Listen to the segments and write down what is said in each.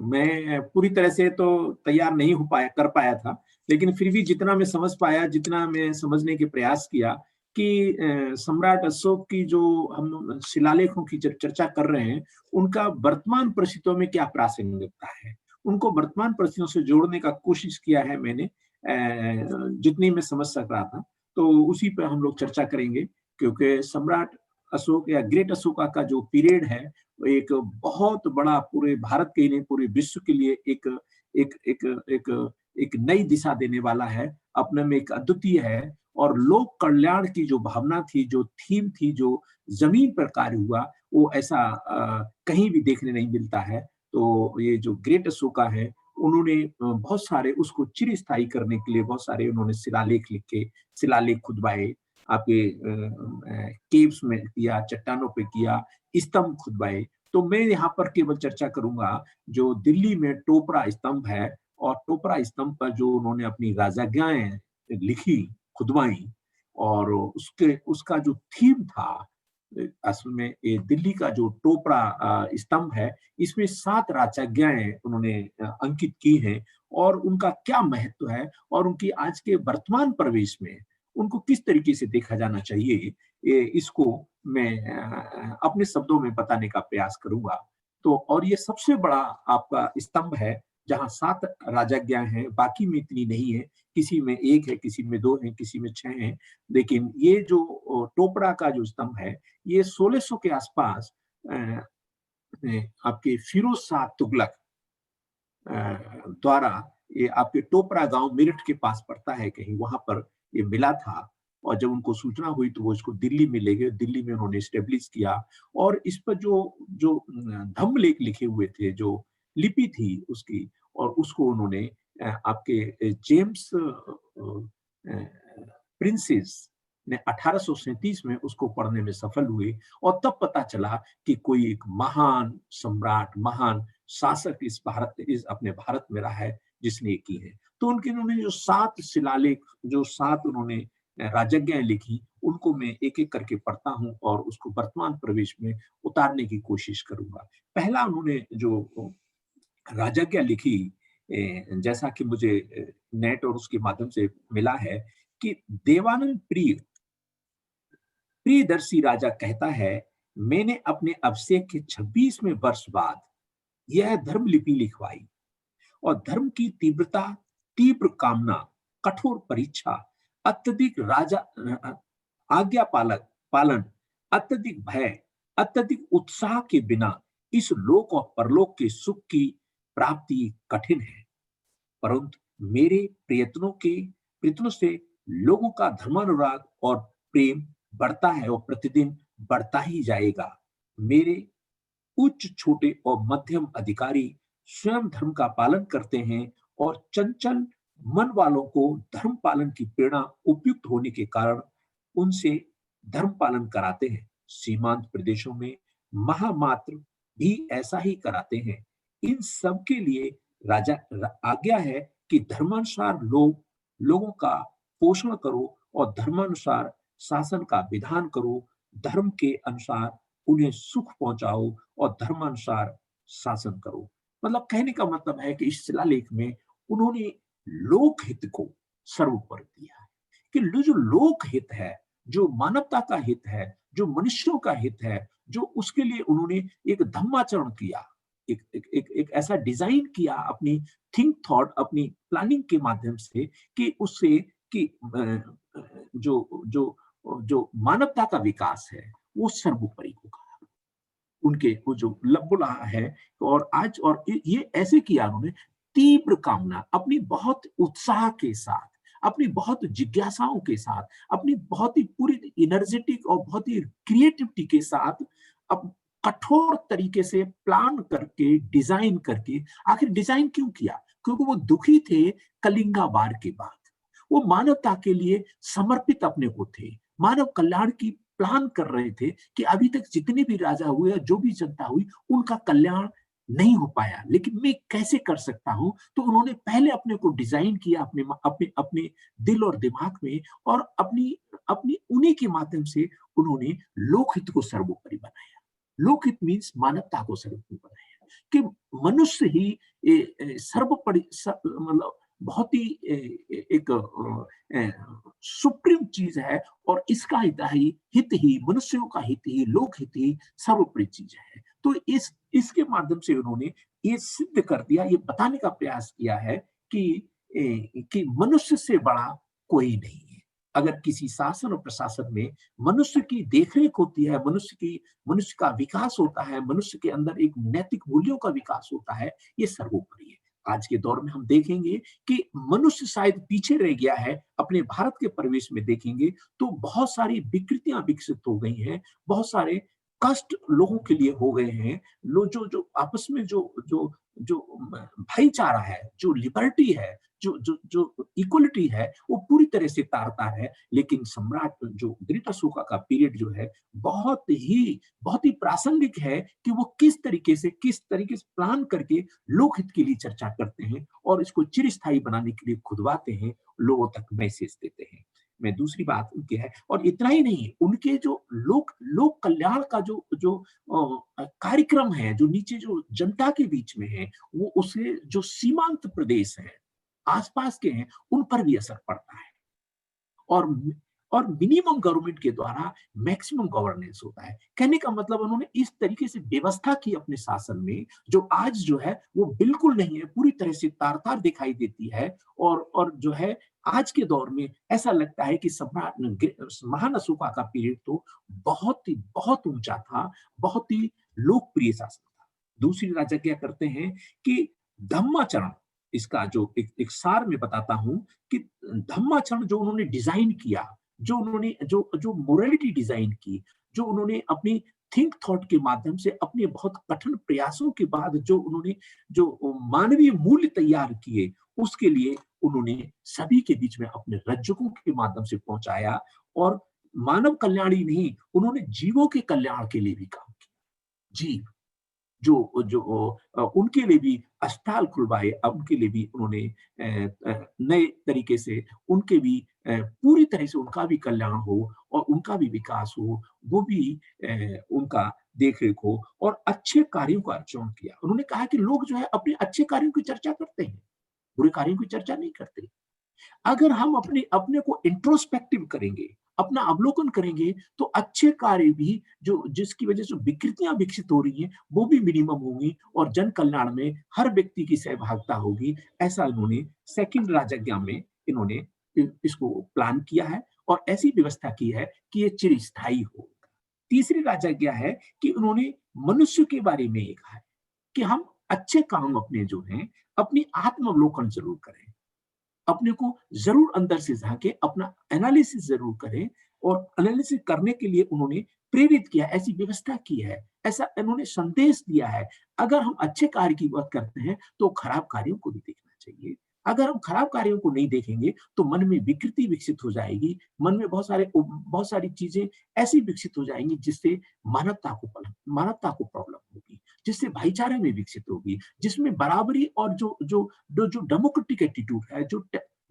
मैं पूरी तरह से तो तैयार नहीं हो पाया कर पाया था, लेकिन फिर भी जितना मैं समझ पाया, जितना मैं समझने के प्रयास किया कि सम्राट अशोक की जो हम शिलालेखों की जब चर्चा कर रहे हैं, उनका वर्तमान परिस्थितियों में क्या प्रासंगिकता है। उनको वर्तमान परिस्थितियों से जोड़ने का कोशिश किया है मैंने, जितनी मैं समझ सक रहा था। तो उसी पे हम लोग चर्चा करेंगे, क्योंकि सम्राट अशोक या ग्रेट अशोका का जो पीरियड है, वो एक बहुत बड़ा पूरे भारत के ही नहीं पूरे विश्व के लिए एक एक एक एक एक नई दिशा देने वाला है, अपने में एक अद्वितीय है। और लोक कल्याण की जो भावना थी, जो थीम थी, जो जमीन पर कार्य हुआ, वो ऐसा कहीं भी देखने नहीं मिलता है। तो ये जो ग्रेट अशोका है, उन्होंने बहुत सारे उसको चिरस्थायी करने के लिए बहुत सारे उन्होंने शिलालेख लिखे, शिलालेख खुदवाए, आपके केव्स में किया, चट्टानों पे किया, स्तंभ खुदवाए। तो मैं यहाँ पर केवल चर्चा करूंगा जो दिल्ली में टोपरा स्तंभ है, और टोपरा स्तंभ पर जो उन्होंने अपनी राजाज्ञाएं लिखी, खुदवाई, और उसके उसका जो थीम था, असल में ये दिल्ली का जो टोपरा स्तंभ है, इसमें 7 राजाज्ञाएं उन्होंने अंकित की हैं, और उनका क्या महत्व है और उनकी आज के वर्तमान प्रवेश में उनको किस तरीके से देखा जाना चाहिए, इसको मैं अपने शब्दों में बताने का प्रयास करूंगा। तो और ये सबसे बड़ा आपका स्तंभ है, जहाँ 7 राजाज्ञाएं हैं, बाकी में इतनी नहीं है, किसी में 1 है, किसी में 2 है, किसी में 6 है। लेकिन ये जो टोपरा का जो स्तंभ है, ये 1600 के आसपास आपके फिरोज शाह तुगलक द्वारा, ये आपके टोपरा गांव मेरठ के पास पड़ता है कहीं, वहां पर ये मिला था। और जब उनको सूचना हुई तो वो इसको दिल्ली में ले गए, दिल्ली में उन्होंने स्टेब्लिश किया। और इस पर जो जो धम्मलेख लिखे हुए थे, जो लिपि थी उसकी, और उसको उन्होंने आपके जेम्स प्रिंसेस ने 1837 में उसको पढ़ने में सफल हुए, और तब पता चला कि कोई एक महान सम्राट, महान शासक इस अपने भारत में रहा है, जिसने की है। तो उन्होंने जो 7 शिलालेख, जो 7 उन्होंने राजज्ञाएं लिखी, उनको मैं एक एक करके पढ़ता हूं और उसको वर्तमान प्रवेश में उतारने की कोशिश करूंगा। पहला उन्होंने जो राजज्ञा लिखी, जैसा कि मुझे नेट और उसके माध्यम से मिला है, कि देवानंद प्रियदर्शी राजा कहता है, मैंने अपने अभिषेक के 26वें वर्ष बाद यह धर्म लिपि लिखवाई, और धर्म की तीव्रता, तीव्र कामना, कठोर परीक्षा, अत्यधिक आज्ञा पालन, अत्यधिक भय, अत्यधिक उत्साह के बिना इस लोक और परलोक के सुख की प्राप्ति कठिन है। परंतु मेरे प्रयत्नों से लोगों का धर्मानुराग और प्रेम बढ़ता है, और प्रतिदिन बढ़ता ही जाएगा। मेरे उच्च, छोटे और मध्यम अधिकारी स्वयं धर्म का पालन करते हैं, और चंचल मन वालों को धर्म पालन की प्रेरणा उपयुक्त होने के कारण उनसे धर्म पालन कराते हैं। सीमांत प्रदेशों में महामात्र भी ऐसा ही कराते हैं। इन सब के लिए आज्ञा है कि धर्मानुसार लोगों का पोषण करो, और धर्मानुसार शासन का विधान करो, धर्म के अनुसार उन्हें सुख पहुंचाओ, और धर्मानुसार शासन करो। मतलब कहने का मतलब है कि इस शिलालेख में उन्होंने लोकहित को सर्वोपरि दिया है, कि जो लोक हित है, जो मानवता का हित है, जो मनुष्यों का हित है, जो उसके लिए उन्होंने एक धम्माचरण किया, एक ऐसा डिजाइन किया अपनी थिंक थॉट, अपनी प्लानिंग के माध्यम से, कि उससे कि जो जो जो मानवता का विकास है वो सर्वोपरि होगा। उनके वो जो बोला है, और आज और ये ऐसे किया उन्होंने, तीव्र कामना, अपनी बहुत उत्साह के साथ, अपनी बहुत जिज्ञासाओं के साथ, अपनी बहुत ही पूरी एनर्जेटिक और बहुत ही क्रिएटिविटी के साथ, अब कठोर तरीके से प्लान करके, डिजाइन करके। आखिर डिजाइन क्यों किया? क्योंकि वो दुखी थे कलिंगा वार के बाद। वो मानवता के लिए समर्पित अपने को थे, मानव कल्याण की प्लान कर रहे थे, कि अभी तक जितने भी राजा हुए, जो भी जनता हुई, उनका कल्याण नहीं हो पाया, लेकिन मैं कैसे कर सकता हूं। तो उन्होंने पहले अपने को डिजाइन किया, अपने अपने अपने दिल और दिमाग में, और अपनी अपनी उन्हीं के माध्यम से उन्होंने लोकहित को सर्वोपरि बनाया। लोकहित मीन्स मानवता को सर्वोपरि बनाया। कि मनुष्य ही सर्वोपरि मतलब बहुत ही एक सुप्रीम चीज है, और इसका हित ही मनुष्यों का हित ही, लोक हित ही सर्वोपरि चीज है। तो इसके माध्यम से उन्होंने ये सिद्ध कर दिया, ये बताने का प्रयास किया है कि मनुष्य से बड़ा कोई नहीं है। अगर किसी शासन और प्रशासन में मनुष्य की देखरेख होती है, मनुष्य का विकास होता है, मनुष्य के अंदर एक नैतिक मूल्यों का विकास होता है, ये सर्वोपरि है। आज के दौर में हम देखेंगे कि मनुष्य शायद पीछे रह गया है। अपने भारत के परिवेश में देखेंगे तो बहुत सारी विकृतियां विकसित हो गई हैं, बहुत सारे कष्ट लोगों के लिए हो गए हैं। लो जो जो आपस में जो जो जो भाईचारा है, जो लिबर्टी है, जो इक्वलिटी है, वो पूरी तरह से तार-तार है। लेकिन सम्राट जो ग्रेट अशोका का पीरियड जो है, बहुत ही प्रासंगिक है कि वो किस तरीके से प्लान करके लोकहित के लिए चर्चा करते हैं और इसको चिरस्थायी बनाने के लिए खुदवाते हैं, लोगों तक मैसेज देते हैं। मैं दूसरी बात उनकी है, और इतना ही नहीं, उनके जो लोक कल्याण का जो जो कार्यक्रम है, जो नीचे जो जनता के बीच में है, वो उसे जो सीमांत प्रदेश हैं, आसपास के हैं, उन पर भी असर पड़ता है। और और मिनिमम गवर्नमेंट के द्वारा मैक्सिमम गवर्नेंस होता है। कहने का मतलब उन्होंने इस तरीके से व्यवस्था की अपने शासन में, जो आज जो है वो बिल्कुल नहीं है, पूरी तरह से तार-तार दिखाई देती है। और जो है आज के दौर में ऐसा लगता है कि सम्राट महान अशोका का पीरियड तो बहुत ऊंचा था, बहुत ही लोकप्रिय शासन था। दूसरी राजा क्या करते हैं कि धम्माचरण, इसका जो एक सार में बताता हूं कि धम्माचरण जो उन्होंने डिजाइन किया, जो उन्होंने जो जो मोरालिटी डिजाइन की, जो उन्होंने अपनी थिंक थॉट के माध्यम से अपने बहुत कठिन प्रयासों के बाद जो उन्होंने जो मानवीय मूल्य तैयार किए, उसके लिए उन्होंने सभी के बीच में अपने रज्जुकों के माध्यम से पहुंचाया। और मानव कल्याण ही नहीं, उन्होंने जीवों के कल्याण के लिए भी काम किया। जीव जो जो उनके लिए भी अस्पताल खुलवाए, उनके लिए भी उन्होंने नए तरीके से उनके भी पूरी तरह से उनका भी कल्याण हो और उनका भी विकास हो, वो भी उनका देख-रेख हो, और अच्छे कार्यों का चयन किया। उन्होंने कहा कि लोग जो है अपने अच्छे कार्यों की चर्चा करते हैं, बुरे कार्यों की चर्चा नहीं करते। अगर हम अपने अपने को इंट्रोस्पेक्टिव करेंगे, अपना अवलोकन करेंगे, तो अच्छे कार्य भी जो जिसकी वजह से विकृतियां विकसित हो रही हैं, वो भी मिनिमम होंगी और जन कल्याण में हर व्यक्ति की सहभागिता होगी। ऐसा इन्होंने सेकंड राजज्ञा में इन्होंने इसको प्लान किया है और ऐसी व्यवस्था की है कि ये चिरस्थायी हो। तीसरी राजज्ञा है कि उन्होंने मनुष्य के बारे में ये कहा है कि हम अच्छे काम अपने जो हैं, अपनी आत्मावलोकन जरूर करें, अपने को जरूर अंदर से झांके, अपना एनालिसिस जरूर करें। और एनालिसिस करने के लिए उन्होंने प्रेरित किया, ऐसी व्यवस्था की है, ऐसा उन्होंने संदेश दिया है। अगर हम अच्छे कार्य की बात करते हैं तो खराब कार्यों को भी देखना चाहिए। अगर हम खराब कार्यों को नहीं देखेंगे तो मन में विकृति विकसित हो जाएगी, मन में बहुत सारी चीजें ऐसी विकसित हो जाएंगी जिससे मानवता को प्रॉब्लम होगी, जिससे भाईचारे में विकसित होगी, जिसमें बराबरी और जो डेमोक्रेटिक एटीट्यूड है,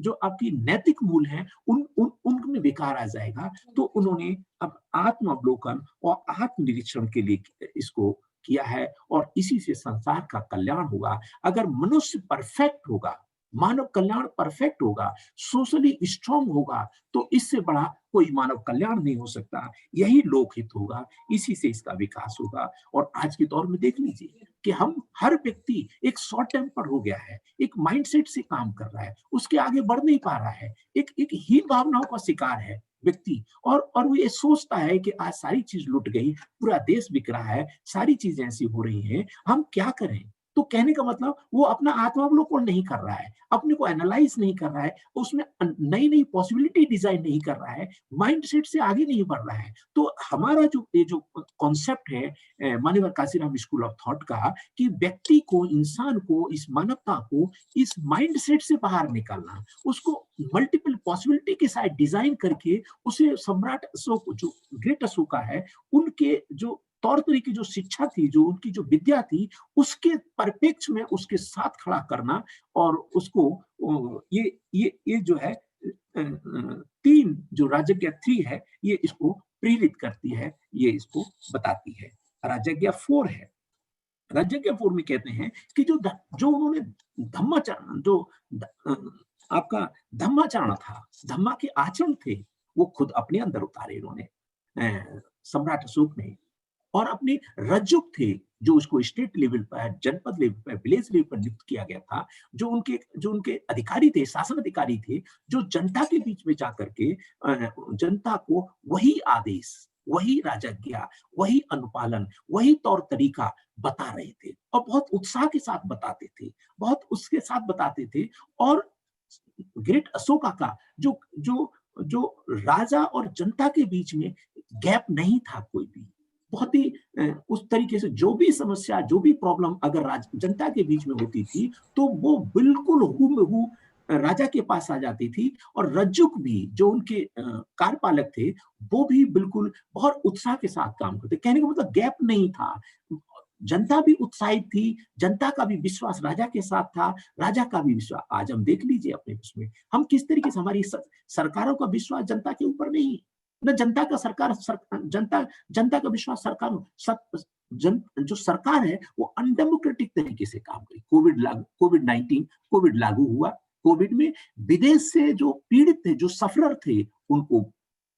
जो आपकी नैतिक मूल है, उनमें विकार आ जाएगा। तो उन्होंने अब आत्म अवलोकन और आत्मनिरीक्षण के लिए इसको किया है, और इसी से संसार का कल्याण होगा। अगर मनुष्य परफेक्ट होगा, मानव कल्याण परफेक्ट होगा, सोशली स्ट्रांग होगा, तो इससे बड़ा कोई मानव कल्याण नहीं हो सकता। यही लोकहित होगा, इसी से इसका विकास होगा। और आज के दौर में देख लीजिए कि हम हर व्यक्ति एक शॉर्ट टेम्पर हो गया है, एक माइंडसेट से काम कर रहा है, उसके आगे बढ़ नहीं पा रहा है, एक हीन भावनाओं का शिकार है व्यक्ति। और वो ये सोचता है कि आज सारी चीज लुट गई, पूरा देश बिक रहा है, सारी चीजें ऐसी हो रही हैं, हम क्या करें। तो कहने का मतलब वो अपना आत्मावलोकन नहीं कर रहा है, अपने को एनालाइज नहीं कर रहा है, उसमें नई नई पॉसिबिलिटी डिजाइन नहीं कर रहा है, माइंडसेट से आगे नहीं बढ़ रहा है। तो हमारा जो कॉन्सेप्ट है मानव काशीराम स्कूल ऑफ थॉट का, कि व्यक्ति को, इंसान को, इस मानवता को इस माइंडसेट से बाहर निकालना, उसको मल्टीपल पॉसिबिलिटी के साथ डिजाइन करके उसे सम्राट अशोक, जो ग्रेट अशोका है, उनके जो तौर तरीके, जो शिक्षा थी, जो उनकी जो विद्या थी, उसके परिप्रेक्ष्य में उसके साथ खड़ा करना, और उसको ये जो है तीन जो राजज्ञा 3 है, ये इसको प्रेरित करती है, ये इसको बताती है। राजज्ञा 4 है, राजज्ञ में कहते हैं कि जो उन्होंने धम्माचरण जो ध, अ, आपका धम्माचरण था, धम्मा के आचरण थे, वो खुद अपने अंदर उतारे इन्होंने, सम्राट अशोक ने। और अपने रज्जुक थे, जो उसको स्टेट लेवल पर, जनपद लेवल पर, विलेज लेवल पर नियुक्त किया गया था, जो उनके अधिकारी थे, शासन अधिकारी थे, जो जनता के बीच में जाकर के जनता को वही आदेश, वही राजज्ञा, वही अनुपालन, वही तौर तरीका बता रहे थे, और बहुत उत्साह के साथ बताते थे, बहुत उसके साथ बताते थे। और ग्रेट अशोका का जो जो जो राजा और जनता के बीच में गैप नहीं था कोई भी। बहुत ही उस तरीके से जो भी समस्या, जो भी प्रॉब्लम अगर जनता के बीच में होती थी, तो वो बिल्कुल हूबहू राजा के पास आ जाती थी। और रज्जुक भी, जो उनके कार्यपालक थे, वो भी बिल्कुल बहुत उत्साह के साथ काम करते। कहने का मतलब गैप नहीं था। जनता भी उत्साहित थी, जनता का भी विश्वास राजा के साथ था, राजा का भी विश्वास। आज हम देख लीजिए अपने उसमें, हम किस तरीके से हमारी सरकारों का विश्वास जनता के ऊपर नहीं, न जनता का जनता का विश्वास सरकार जो सरकार है वो अनडेमोक्रेटिक तरीके से काम करी। कोविड लागू हुआ। कोविड में विदेश से जो पीड़ित थे, जो सफरर थे, उनको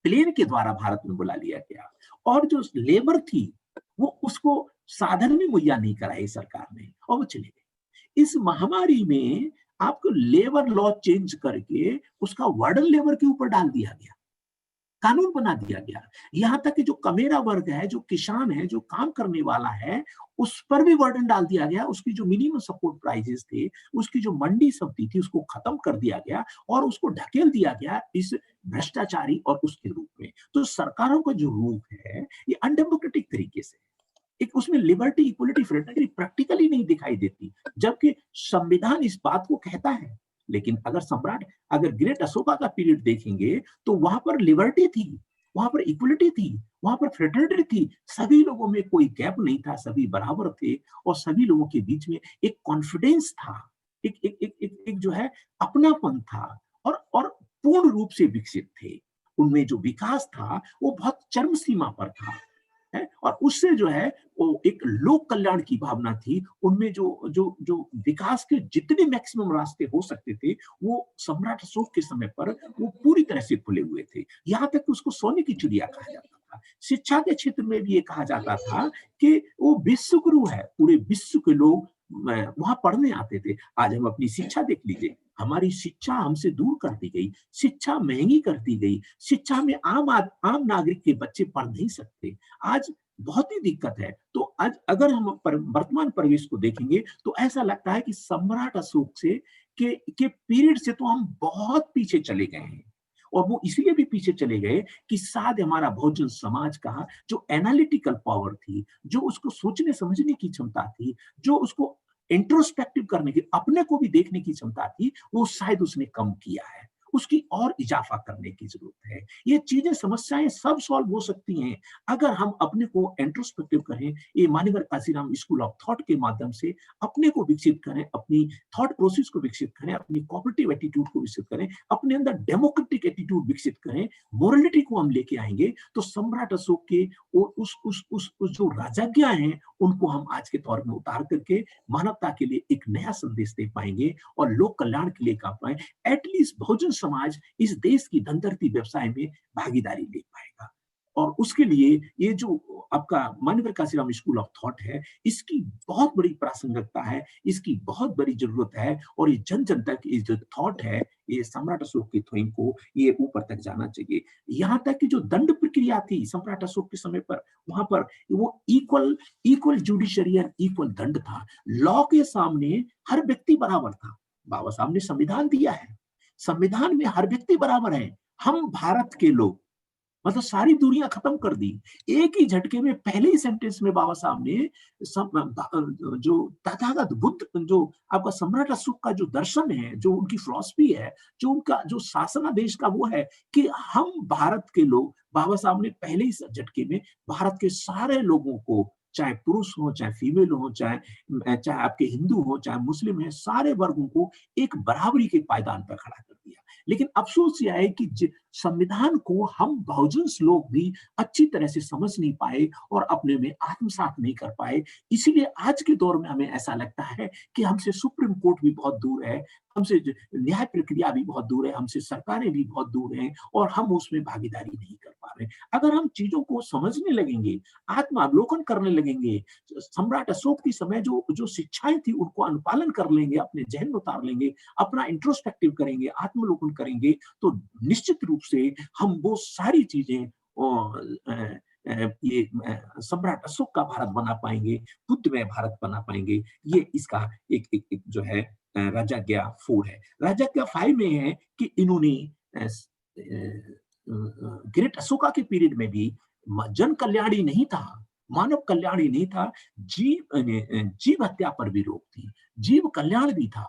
प्लेन के द्वारा भारत में बुला लिया गया। और जो लेबर थी, वो उसको साधन भी मुहैया नहीं कराई सरकार ने, और वो चले गए। इस महामारी में आपको लेबर लॉ चेंज करके उसका वर्डन लेबर के ऊपर डाल दिया गया, कानून बना दिया गया। यहां तक कि जो कमेरा वर्ग है, जो किसान है, जो काम करने वाला है, उस पर भी वर्डन डाल दिया गया। उसकी जो मिनिमम सपोर्ट प्राइसेस थे, उसकी जो मंडी सब्सिडी थी, उसको खत्म कर दिया गया और उसको ढकेल दिया गया इस भ्रष्टाचारी और उसके रूप में। तो सरकारों का जो रूप है, ये अनडेमोक्रेटिक तरीके से, एक उसमें लिबर्टी, इक्वलिटी, फ्रेटर्निटी प्रैक्टिकली नहीं दिखाई देती, जबकि संविधान इस बात को कहता है। लेकिन अगर ग्रेट अशोका का पीरियड देखेंगे, तो वहां पर लिबर्टी थी, वहां पर इक्वलिटी थी, वहां पर फ्रेटर्निटी थी। सभी लोगों में कोई गैप नहीं था, सभी बराबर थे, और सभी लोगों के बीच में एक कॉन्फिडेंस था, एक जो है अपनापन था, और पूर्ण रूप से विकसित थे। उनमें जो विकास था वो बहुत चरम सीमा पर था, है। और उससे जो है वो एक लोक कल्याण की भावना थी। उनमें जो जो जो विकास के जितने मैक्सिमम रास्ते हो सकते थे, वो सम्राट अशोक के समय पर वो पूरी तरह से खुले हुए थे। यहाँ तक कि उसको सोने की चिड़िया कहा जाता था। शिक्षा के क्षेत्र में भी ये कहा जाता था कि वो विश्व गुरु है, पूरे विश्व के लोग वहां पढ़ने आते थे। आज हम अपनी शिक्षा देख लीजिए, हमारी शिक्षा हमसे दूर कर दी गई, शिक्षा महंगी कर दी गई, शिक्षा में आम नागरिक के बच्चे पढ़ नहीं सकते। आज बहुत ही दिक्कत है। तो आज अगर हम वर्तमान परिवेश को देखेंगे, तो ऐसा लगता है कि सम्राट अशोक के पीरियड से तो हम बहुत पीछे चले गए हैं। और वो इसलिए भी पीछे चले गए कि शायद हमारा बहुजन समाज का जो एनालिटिकल पावर थी, जो उसको सोचने समझने की क्षमता थी, जो उसको इंट्रोस्पेक्टिव करने की, अपने को भी देखने की क्षमता थी, वो शायद उसने कम किया है। उसकी और इजाफा करने की जरूरत है। ये चीजें, समस्याएं सब सॉल्व हो सकती हैं अगर हम अपने को इंट्रोस्पेक्टिव करें। ये मान्यवर काशीराम स्कूल ऑफ थॉट के माध्यम से अपने को विकसित करें, अपनी थॉट प्रोसेस को विकसित करें, अपनी कोऑपरेटिव एटीट्यूड को विकसित करें, अपने अंदर डेमोक्रेटिक एटीट्यूड विकसित करें, मोरलिटी को हम लेके आएंगे, तो सम्राट अशोक के उस जो राजज्ञा हैं, उनको हम आज के दौर में उतार करके मानवता के लिए एक नया संदेश दे पाएंगे और लोक कल्याण के लिए काम पाए। एटलीस्ट बहुजन समाज इस देश की धनधरती व्यवसाय में भागीदारी ले पाएगा। और उसके लिए ये जो आपका मान्यवर काशीराम स्कूल ऑफ थॉट है, इसकी बहुत बड़ी प्रासंगिकता है, इसकी बहुत बड़ी जरूरत है। और ये जन जन तक ये जो थॉट है, ये सम्राट अशोक की थीम को ये ऊपर तक जाना चाहिए। यहाँ तक कि जो दंड प्रक्रिया थी सम्राट अशोक के समय पर, वहां पर वो इक्वल इक्वल जुडिशरी और इक्वल दंड था। लॉ के सामने हर व्यक्ति बराबर था। बाबा साहब ने संविधान दिया है, संविधान में हर व्यक्ति बराबर है। हम भारत के लोग, मतलब सारी दुनिया खत्म कर दी। एक ही झटके में, पहले ही सेंटेंस में बाबा साहब ने जो तथागत बुद्ध, जो आपका सम्राट अशोक का जो दर्शन है, जो उनकी फिलॉसफी है, जो उनका जो शासनादेश का वो है कि हम भारत के लोग, बाबा साहब ने पहले ही झटके में भारत के सारे लोगों को, चाहे पुरुष हो, चाहे फीमेल हो, चाहे चाहे आपके हिंदू हो, चाहे मुस्लिम है, सारे वर्गों को एक बराबरी के पायदान पर खड़ा कर दिया। लेकिन अफसोस यह है कि संविधान को हम बहुजन लोग भी अच्छी तरह से समझ नहीं पाए और अपने में आत्मसात नहीं कर पाए। इसीलिए आज के दौर में हमें ऐसा लगता है कि हमसे सुप्रीम कोर्ट भी बहुत दूर है, हमसे न्याय प्रक्रिया भी बहुत दूर है, हमसे सरकारें भी बहुत दूर हैं और हम उसमें भागीदारी नहीं कर पा रहे। अगर हम चीजों को समझने लगेंगे, आत्मावलोकन करने लगेंगे, सम्राट अशोक के समय जो जो शिक्षाएं थी उनको अनुपालन कर लेंगे, अपने जहन में उतार लेंगे, अपना इंट्रोस्पेक्टिव करेंगे, आत्मलोकन करेंगे, तो निश्चित रूप से हम वो सारी चीजें ये सम्राट अशोक का भारत बना पाएंगे, बुद्धमय भारत बना पाएंगे। ये इसका एक जो है राजाज्ञा 4 है। राजाज्ञा 5 में है कि इन्होंने ग्रेट अशोका के पीरियड में भी जन कल्याण ही नहीं था, मानव कल्याण ही नहीं था, जीव हत्या पर भी रोक थी, जीव कल्याण भी था,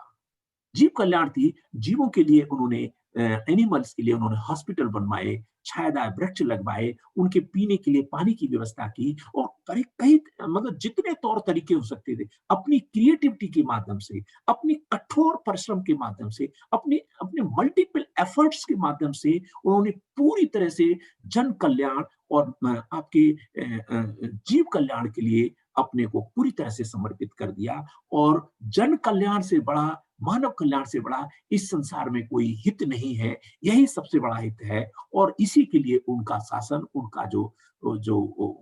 जीव कल्याण थी। जीवों के लिए उन्होंने एनिमल्स के लिए उन्होंने हॉस्पिटल बनवाए, छायादार वृक्ष लगवाए, उनके पीने के लिए पानी की व्यवस्था की और कई कई मतलब जितने तौर तरीके हो सकते थे अपनी क्रिएटिविटी के माध्यम से, अपनी कठोर परिश्रम के माध्यम से, अपने अपने मल्टीपल एफर्ट्स के माध्यम से उन्होंने पूरी तरह से जन कल्याण और आपके जीव कल्याण के लिए अपने को पूरी तरह से समर्पित कर दिया। और जन कल्याण से बड़ा, मानव कल्याण से बड़ा इस संसार में कोई हित नहीं है, यही सबसे बड़ा हित है। और इसी के लिए उनका शासन, उनका जो जो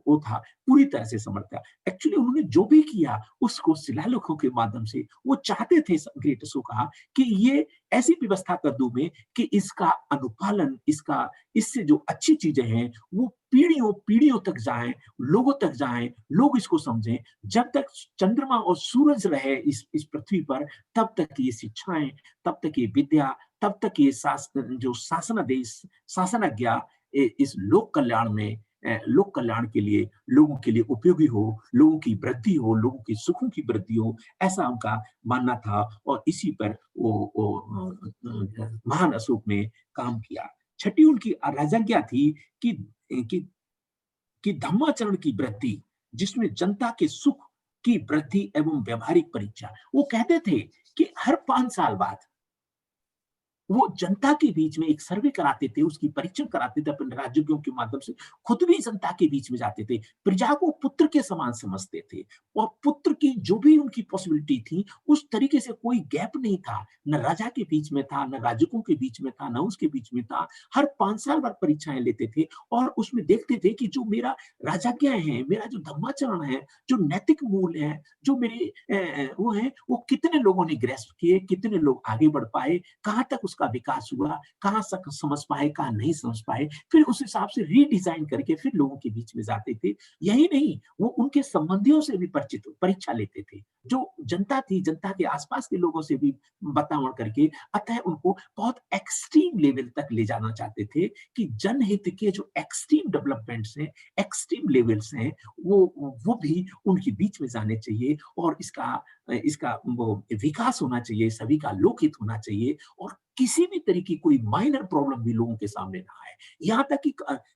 वो था पूरी तरह से समर्थ था। एक्चुअली उन्होंने जो भी किया उसको शिलालेखों के माध्यम से वो चाहते थे ग्रेट अशोका कि ये ऐसी व्यवस्था कर दूं मैं कि इसका अनुपालन, इसका इससे जो अच्छी चीजें हैं वो पीढ़ियों पीढ़ियों तक जाएं, लोगों तक जाएं, लोग इसको समझें। जब तक चंद्रमा और सूरज रहे इस पृथ्वी पर, तब तक ये शिक्षाएं, तब तक ये विद्या, तब तक ये जो शासनादेश, शासनाज्ञा इस लोक कल्याण में, लोक कल्याण के लिए, लोगों के लिए उपयोगी हो, लोगों की वृद्धि हो, लोगों की सुखों की वृद्धि हो, ऐसा उनका मानना था। और इसी पर वो महान अशोक ने काम किया। छठी उनकी राजज्ञा थी कि कि कि धम्माचरण की वृद्धि, जिसमें जनता के सुख की वृद्धि एवं व्यवहारिक परीक्षा। वो कहते थे कि हर 5 साल बाद वो जनता के बीच में एक सर्वे कराते थे, उसकी परीक्षण कराते थे अपने राज्यों के माध्यम से, खुद भी जनता के बीच में जाते थे, प्रजा को पुत्र के समान समझते थे और पुत्र की जो भी उनकी पॉसिबिलिटी थी, उस तरीके से कोई गैप नहीं था, न राजा के बीच में था, न राजकों के बीच में था, न उसके बीच में था। हर 5 साल बाद परीक्षाएं लेते थे और उसमें देखते थे कि जो मेरा राजज्ञाएं हैं, मेरा जो धर्माचरण है, जो नैतिक मूल्य है, जो मेरे वो है, वो कितने लोगों ने ग्रेस्प किए, कितने लोग आगे बढ़ पाए, कहाँ तक उसका विकास हुआ, कहाँ तक समझ पाए, कहाँ नहीं समझ पाए, फिर उस हिसाब से रीडिजाइन करके फिर लोगों के बीच में जाते थे। यही नहीं, वो उनके संबंधियों से भी परिचित परीक्षा लेते थे, जो जनता थी, जनता के आसपास के लोगों से भी वातावरण करके, अतः उनको बहुत एक्सट्रीम लेवल तक ले जाना चाहते थे कि जनहित के जो एक्सट्रीम डेवलपमेंट्स हैं, एक्सट्रीम लेवल्स हैं, वो भी उनके बीच में जाने चाहिए और इसका इसका वो विकास होना चाहिए, सभी का लोकहित होना चाहिए और किसी भी तरह की कोई माइनर प्रॉब्लम भी लोगों के सामने ना आए। यहाँ तक कि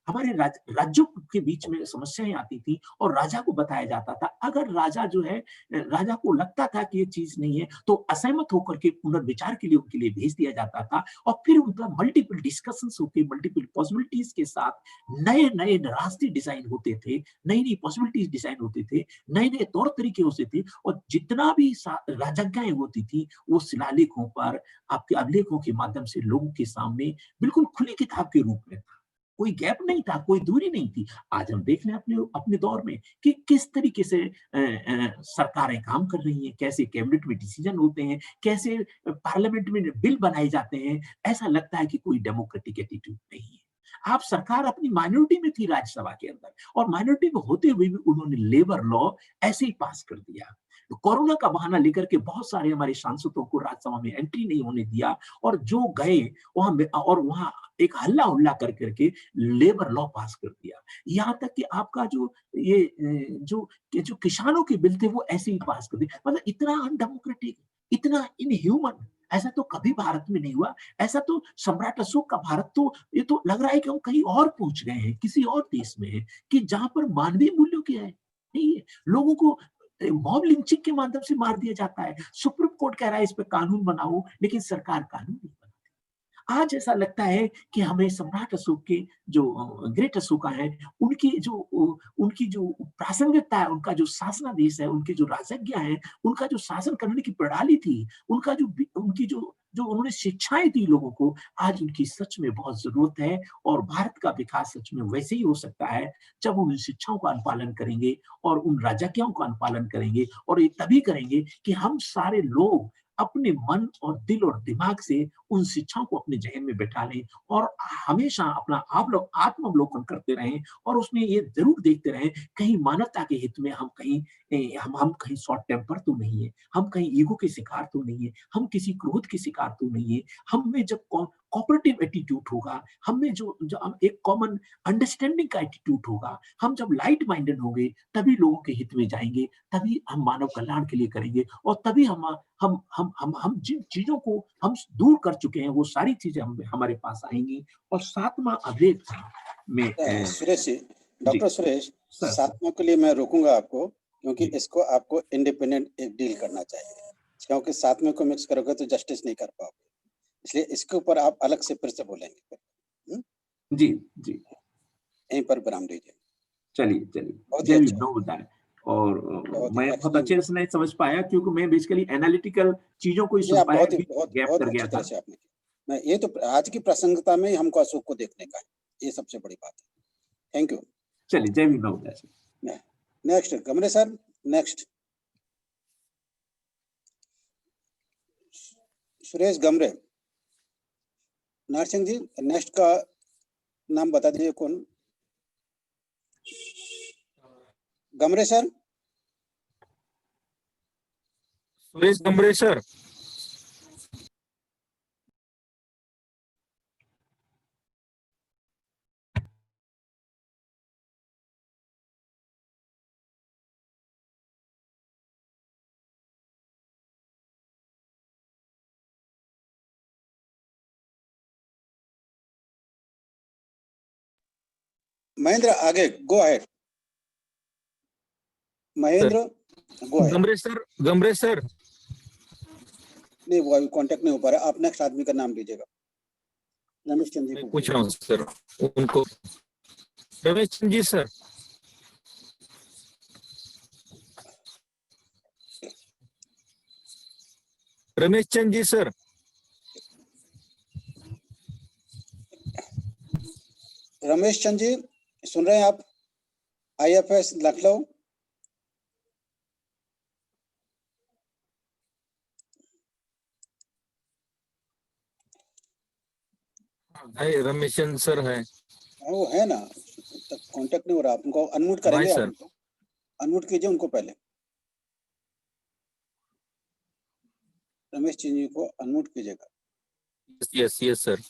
हमारे राज्यों के बीच में समस्याएं आती थी और राजा को बताया जाता था। अगर राजा जो है, राजा को लगता था कि ये चीज नहीं है, तो असहमत होकर के पुनर्विचार के लिए उनके लिए भेज दिया जाता था और फिर उनका मल्टीपल डिस्कशंस होके, मल्टीपल पॉसिबिलिटीज के साथ नए नए रास्ते डिजाइन होते थे, नई नई पॉसिबिलिटीज डिजाइन होते थे, नए नए तौर तरीके होते थे और जितना भी राजज्ञाएं होती थी वो शिलालेखों पर, आपके अभिलेखों के माध्यम से लोगों के सामने बिल्कुल खुली किताब के रूप में था। कोई गैप नहीं था, कोई दूरी नहीं थी। आज हम देख रहे हैं अपने अपने दौर में कि किस तरीके से सरकारें काम कर रही हैं, कैसे कैबिनेट में डिसीजन होते हैं, कैसे पार्लियामेंट में बिल बनाए जाते हैं। ऐसा लगता है कि कोई डेमोक्रेटिक एटीट्यूड नहीं है। आप सरकार अपनी माइनॉरिटी में थी राज्यसभा के अंदर और माइनॉरिटी में होते हुए भी उन्होंने लेबर लॉ ऐसे ही पास कर दिया। तो कोरोना का बहाना लेकर के बहुत सारे हमारे सांसदों को राज्यसभा में एंट्री नहीं होने दिया और जो गए वहां एक हल्ला उल्ला कर करके लेबर लॉ पास कर दिया। यहाँ तक कि आपका जो ये जो किसानों के बिल थे वो ऐसे ही पास कर दिए। मतलब इतना अनडेमोक्रेटिक, इतना इनह्यूमन, ऐसा तो कभी भारत में नहीं हुआ। ऐसा तो सम्राट अशोक का भारत तो, ये तो लग रहा है कि हम कहीं और पहुंच गए हैं, किसी और देश में है कि जहां पर मानवीय मूल्यों की है नहीं है। लोगों को मॉब लिंचिंग के माध्यम से मार दिया जाता है। सुप्रीम कोर्ट कह रहा है इस पे कानून बनाओ, लेकिन सरकार कानून नहीं बनाती। आज ऐसा लगता है कि हमें सम्राट अशोक के जो ग्रेट अशोका हैं, उनकी जो प्रासंगिकता है, उनका जो शासनाधीश है, उनके जो राजज्ञ हैं, उनका जो शासन करने की प्रणाली थी, उनका जो बि उनकी जो जो उन्होंने शिक्षाएँ दी लोगों को, आज उनकी सच में बहुत ज़रूरत है और भारत का विकास सच में वैसे ही हो सकता है, जब हम उन शिक्षाओं का अनुपालन करेंगे और उन राजज्ञों का अनुपालन करेंगे और ये तभी करेंगे कि हम सारे लोग अपने मन और दिल और दिमाग से उन शिक्षाओं को अपने ज़हन में बैठा लें और हमेशा अपना आप लोग आत्मावलोकन करते रहें और उसमें ये ज़रूर देखते रहें, कहीं मानवता के हित में हम कहीं हम कहीं शॉर्ट टेम्पर तो नहीं है, हम कहीं ईगो के शिकार तो नहीं है, हम किसी क्रोध के शिकार तो नहीं है। हम में जब कोऑपरेटिव एटीट्यूड होगा, हम में जो जो हम एक कॉमन अंडरस्टैंडिंग का एटीट्यूड होगा, हम जब लाइट माइंडेड होंगे, तभी लोगों के हित में जाएँगे, तभी हम मानव कल्याण के लिए करेंगे और तभी हम जिन चीज़ों को हम दूर कर चुके हैं, वो सारी चीज़ें हम हमारे पास आएँगी और 7वाँ अवयव था में सुरेश जी, जी, डॉक्टर सुरेश, सर। 7वां के लिए मैं रोकूँगा आपको, क्योंकि जी, इसको आपको इंडिपेंडेंट एक डील करना चाहिए। क्योंकि 7वें को मिक्स करोगे तो जस्टिस नहीं कर पाओगे। इसलिए इसके ऊपर आप अलग से फिर से बोलेंगे फिर। हुँ? जी, जी। यहीं पर विराम दीजिए। चलिए, चलिए। बहुत ही जय भीम, अच्छा, नो बताएँ और बहुत ही मैं बहुत एक्सीलेंट। अच्छे से नहीं समझ पाया क्योंकि मैं बेसिकली एनालिटिकल चीज़ों को ही नहीं, सुन आप पाया, बहुत ही बीच में बहुत गैप बहुत कर गया अच्छी तरह था। से आपने की। मैं ये तो आज की प्रासंगिकता में ही हमको अशोक को देखने का है। ये सबसे बड़ी बात है। Thank you. चलिए, जय भीम, नवोदय सर। ने next Gamre sir, next. Suresh Gamre. Narsingh ji, next का नाम बता दीजिए कौन? गमरे सर? सुरेश गमरे सर। महेंद्र आगे, go ahead. Mahendra, go ahead. Gamre sir, Gamre sir. नहीं, वो अभी कांटेक्ट नहीं हो पा रहा। आप नेक्स्ट आदमी का नाम लीजिएगा। रमेश चंद्र जी मैं को पूछ बोलिए। रहा हूँ सर उनको। रमेश चंद जी सर। रमेश चंद जी सर। रमेश चंद जी, सुन रहे हैं आप? IFS लखनऊ। भाई रमेश चंद सर है। वो है ना, तब कांटेक्ट नहीं हो रहा। आप उनको अनम्यूट भाई करेंगे? आप सर। उनको अनम्यूट कीजिए उनको पहले। रमेश चंद जी को अनम्यूट कीजिएगा। Yes yes sir.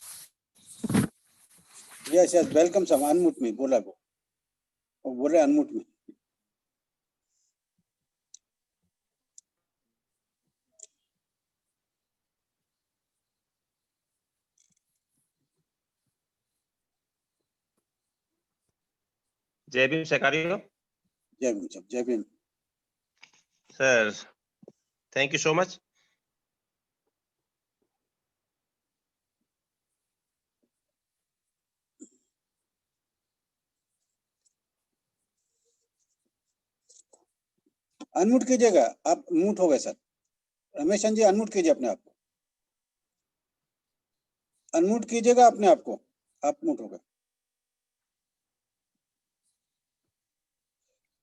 Yes yes, welcome sir. Unmute में बोला वो बोल रहे अनम्यूट में। जय भीम सकारियो। जय भीम सर, जय Bhim. Sir, thank you so much. Unmute कीजिएगा। आप म्यूट हो गए सर। रमेश चंद जी, अनम्यूट कीजिए अपने आप को। अनम्यूट कीजिएगा अपने आप को। आप म्यूट हो गए।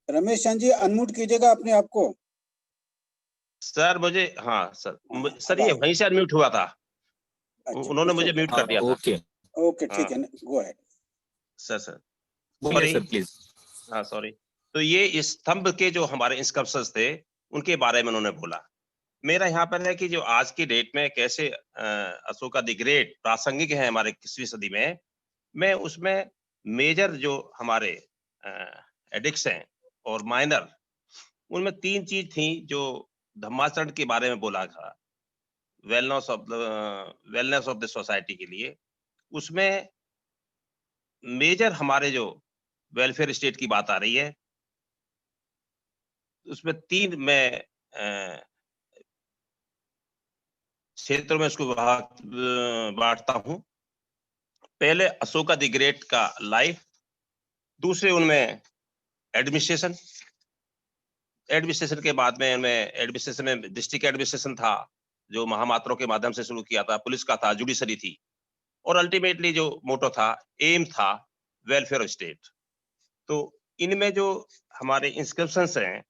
रमेश चंद जी, अनम्यूट कीजिएगा अपने आप को। सर मुझे, हाँ सर, हाँ, सर अब ये आ गए। वहीं से अनम्यूट हुआ था। अच्छा, उन्होंने इट्स मुझे ओके। म्यूट कर दिया था। ओके ओके, ठीक हाँ है, गो अहेड। सर बोलिए सॉरी। Sir please. हाँ सॉरी। तो ये स्तंभ के जो हमारे इंस्क्रिप्शंस थे उनके बारे में उन्होंने बोला। मेरा यहाँ पर है कि जो आज की डेट में कैसे अशोका द ग्रेट प्रासंगिक है हमारे 21वीं सदी में। मैं उसमें मेजर जो हमारे एडिक्ट्स हैं और माइनर, उनमें 3 चीज थी जो धम्माचरण के बारे में बोला था, वेलनेस ऑफ द सोसाइटी के लिए। उसमें मेजर हमारे जो वेलफेयर स्टेट की बात आ रही है, उसमें 3 मैं क्षेत्रों में इसको बांटता हूं। पहले अशोका द ग्रेट का लाइफ, दूसरे उनमें एडमिनिस्ट्रेशन, एडमिनिस्ट्रेशन के बाद में उनमें एडमिनिस्ट्रेशन में डिस्ट्रिक्ट एडमिनिस्ट्रेशन था जो महामात्रों के माध्यम से शुरू किया था, पुलिस का था, जुडिशरी थी, और अल्टीमेटली जो मोटो था, एम था, वेलफेयर ऑफ स्टेट। तो इनमें जो हमारे इंस्क्रिप्शंस हैं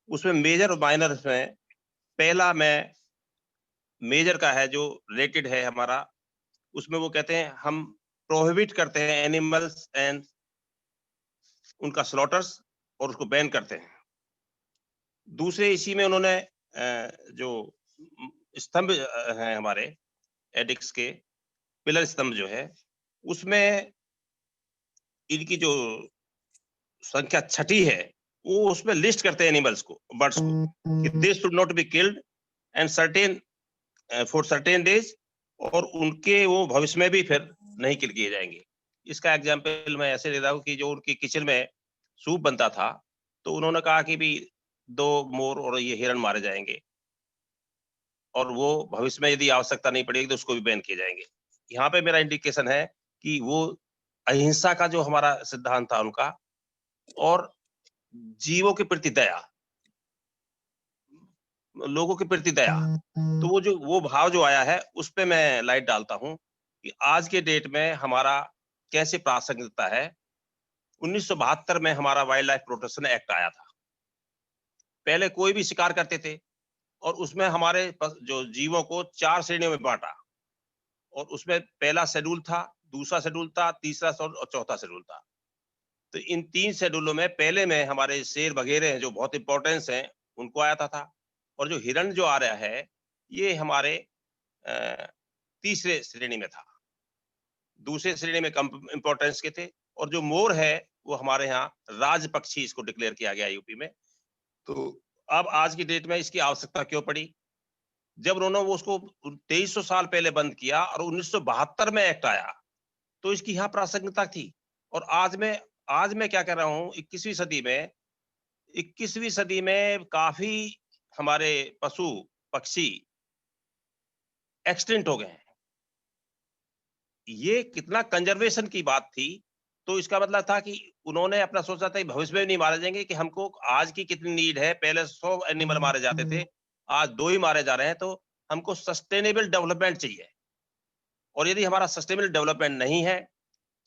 उसमें मेजर और माइनर में पहला में मेजर का है जो रिलेटेड है हमारा, उसमें वो कहते हैं हम प्रोहिबिट करते हैं एनिमल्स एंड उनका स्लॉटर्स और उसको बैन करते हैं। दूसरे इसी में उन्होंने जो स्तंभ हैं हमारे एडिक्स के पिलर स्तंभ जो है उसमें इनकी जो संख्या 6 है वो उसमें लिस्ट करते हैं एनिमल्स को, बर्ड्स को, कि they should not be killed and certain for certain days, और उनके वो भविष्य में भी फिर नहीं किल किए जाएंगे। इसका एग्जाम्पल मैं ऐसे ले रहा हूँ कि जो उनकी किचन में सूप बनता था तो उन्होंने कहा कि भी 2 मोर और ये हिरन मारे जाएंगे, और वो भविष्य में यदि आवश्यकता नहीं पड़ेगी तो उसको भी बैन किए जाएंगे। यहाँ पे मेरा इंडिकेशन है कि वो अहिंसा का जो हमारा सिद्धांत था उनका, और जीवों के प्रति दया, लोगों के प्रति दया, तो वो भाव जो आया है उस पे मैं लाइट डालता हूँ कि आज के डेट में हमारा कैसे प्रासंगिकता है। 1972 में हमारा वाइल्ड लाइफ प्रोटेक्शन एक्ट आया था। पहले कोई भी शिकार करते थे और उसमें हमारे जो जीवों को 4 श्रेणियों में बांटा, और उसमें पहला शेड्यूल था, दूसरा शेड्यूल था, तीसरा और चौथा शेड्यूल था। तो इन 3 शेड्यूलों में पहले में हमारे शेर वगैरह हैं जो बहुत इंपॉर्टेंस हैं उनको आया था, और जो हिरण जो आ रहा है ये हमारे तीसरे श्रेणी में था, दूसरे श्रेणी में कम इंपॉर्टेंस के थे, और जो मोर है वो हमारे यहाँ राज पक्षी इसको डिक्लेयर किया गया यूपी में। तो अब आज की डेट में इसकी आवश्यकता क्यों पड़ी? जब उन्होंने वो उसको 2300 साल पहले बंद किया और 1972 में एक्ट आया तो इसकी यहाँ प्रासंगिकता थी। और आज मैं क्या कह रहा हूँ, 21वीं सदी में काफी हमारे पशु पक्षी एक्सटिंक्ट हो गए हैं। ये कितना कंजर्वेशन की बात थी। तो इसका मतलब था कि उन्होंने अपना सोचा था कि भविष्य में नहीं मारे जाएंगे, कि हमको आज की कितनी नीड है, पहले 100 एनिमल मारे जाते थे, आज 2 ही मारे जा रहे हैं, तो हमको सस्टेनेबल डेवलपमेंट चाहिए। और यदि हमारा सस्टेनेबल डेवलपमेंट नहीं है,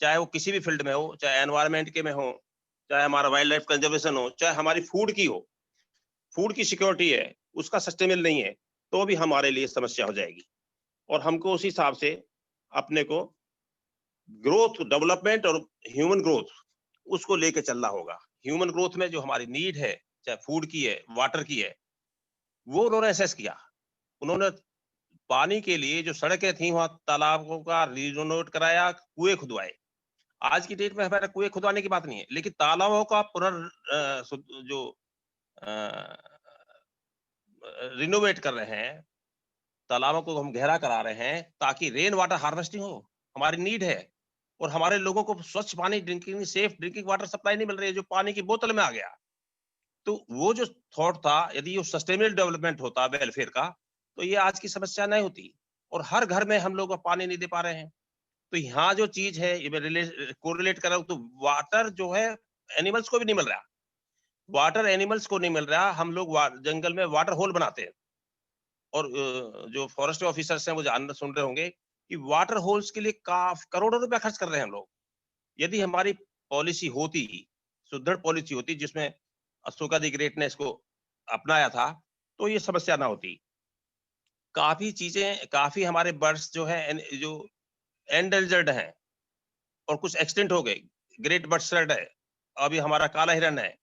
चाहे वो किसी भी फील्ड में हो, चाहे एनवायरमेंट के में हो, चाहे हमारा वाइल्ड लाइफ कंजर्वेशन हो, चाहे हमारी फूड की हो, फूड की सिक्योरिटी है, उसका सस्टेनेबल नहीं है, तो भी हमारे लिए समस्या हो जाएगी। और हमको उस हिसाब से अपने को ग्रोथ, डेवलपमेंट और ह्यूमन ग्रोथ उसको लेके चलना होगा। ह्यूमन ग्रोथ में जो हमारी नीड है, चाहे फूड की है, वाटर की है, वो उन्होंने असेस किया। उन्होंने पानी के लिए जो सड़कें थी वहां तालाबों का रिनोवेट कराया, कुएं खुदवाए। आज की डेट में हमारा कुएं खुदवाने की बात नहीं है, लेकिन तालाबों का जो रिनोवेट कर रहे हैं, तालाबों को हम गहरा करा रहे हैं ताकि रेन वाटर हार्वेस्टिंग हो, हमारी नीड है। और हमारे लोगों को स्वच्छ पानी, drinking safe drinking water supply नहीं मिल रही है, जो पानी की बोतल में आ गया। तो वो जो थॉट था, यदि वो सस्टेनेबल डेवलपमेंट होता वेलफेयर का, तो ये आज की समस्या नहीं होती। और हर घर में हम लोग पानी नहीं दे पा रहे हैं। तो यहाँ जो चीज है ये कोरिलेट कर रहा हूँ, तो वाटर जो है एनिमल्स को भी नहीं मिल रहा, वाटर एनिमल्स को नहीं मिल रहा। हम लोग जंगल में वाटर होल बनाते हैं, और जो फॉरेस्ट ऑफिसर्स हैं वो जान सुन रहे होंगे कि वाटर होल्स के लिए करोड़ों रुपया खर्च कर रहे हैं हम लोग। यदि हमारी पॉलिसी होती, सुदृढ़ पॉलिसी होती जिसमें अशोका द ग्रेट ने इसको अपनाया था, तो ये समस्या ना होती। काफी हमारे बर्ड्स जो है जो एंडेंजर्ड हैं और कुछ एक्सटेंट हो गए। ग्रेट बर्ड है, अभी हमारा काला हिरन है।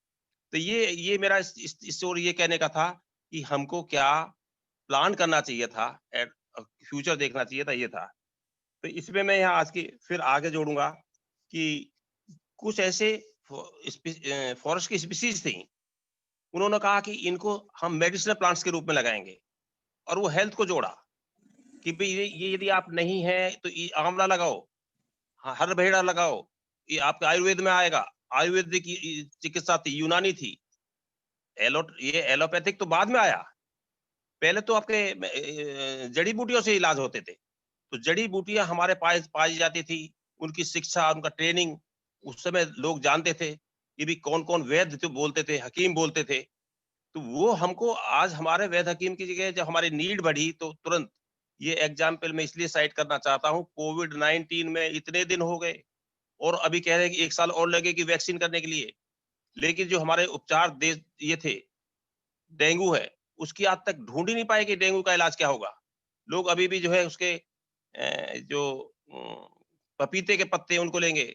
तो ये मेरा इस ओर ये कहने का था कि हमको क्या प्लान करना चाहिए था, फ्यूचर देखना चाहिए था, ये था। तो इसमें मैं यहाँ आज की फिर आगे जोड़ूंगा कि कुछ ऐसे फॉरेस्ट की स्पीसीज थी, उन्होंने कहा कि इनको हम मेडिसिनल प्लांट्स के रूप में लगाएंगे, और वो हेल्थ को जोड़ा कि भाई ये यदि आप नहीं है तो ये आंवला लगाओ, हर भेड़ा लगाओ, ये आपके आयुर्वेद में आएगा। आयुर्वेदिक चिकित्सा थी, यूनानी थी, ये एलोपैथिक तो बाद में आया। पहले तो जड़ी बूटियों से इलाज होते थे, तो जड़ी बूटियां हमारे पास पाई जाती थी, उनकी शिक्षा, उनका ट्रेनिंग उस समय लोग जानते थे कि भी कौन-कौन वैद्य जो बोलते थे, हकीम बोलते थे। तो वो हमको आज हमारे वैद्य हकीम की जगह जब हमारी नीड बढ़ी तो तुरंत ये एग्जाम्पल मैं इसलिए साइट करना चाहता हूँ, कोविड-19 में इतने दिन हो गए और अभी कह रहे हैं कि 1 साल और लगेगी वैक्सीन करने के लिए। लेकिन जो हमारे उपचार ये थे, डेंगू है, उसकी आज तक ढूँढ ही नहीं पाए कि डेंगू का इलाज क्या होगा। लोग अभी भी जो है उसके जो पपीते के पत्ते उनको लेंगे,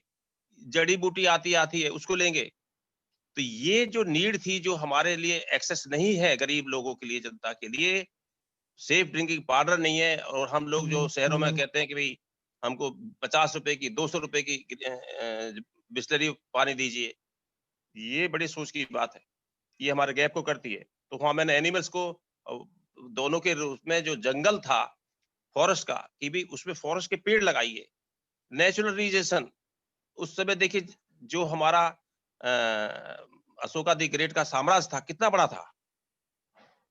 जड़ी-बूटी आती है उसको लेंगे। तो ये जो नीड थी जो हमारे लिए एक्सेस नहीं है गरीब लोगों के लिए, जनता के लिए, सेफ ड्रिंकिंग वाटर नहीं है और हम लोग जो शहरों में कहते हैं कि भई हमको ₹50 की, ₹200 की बिसलरी पानी दीजिए। ये बड़ी सोच की बात है। ये हमारे गैप को करती है। तो वहाँ मैंने एनिमल्स को अ, दोनों के रूप में जो जंगल था फॉरेस्ट का कि भी उसमें फॉरेस्ट के पेड़ लगाइए। नेचुरल रिजेशन उस समय देखिए जो हमारा अशोका द ग्रेट का साम्राज्य था, कितना बड़ा था।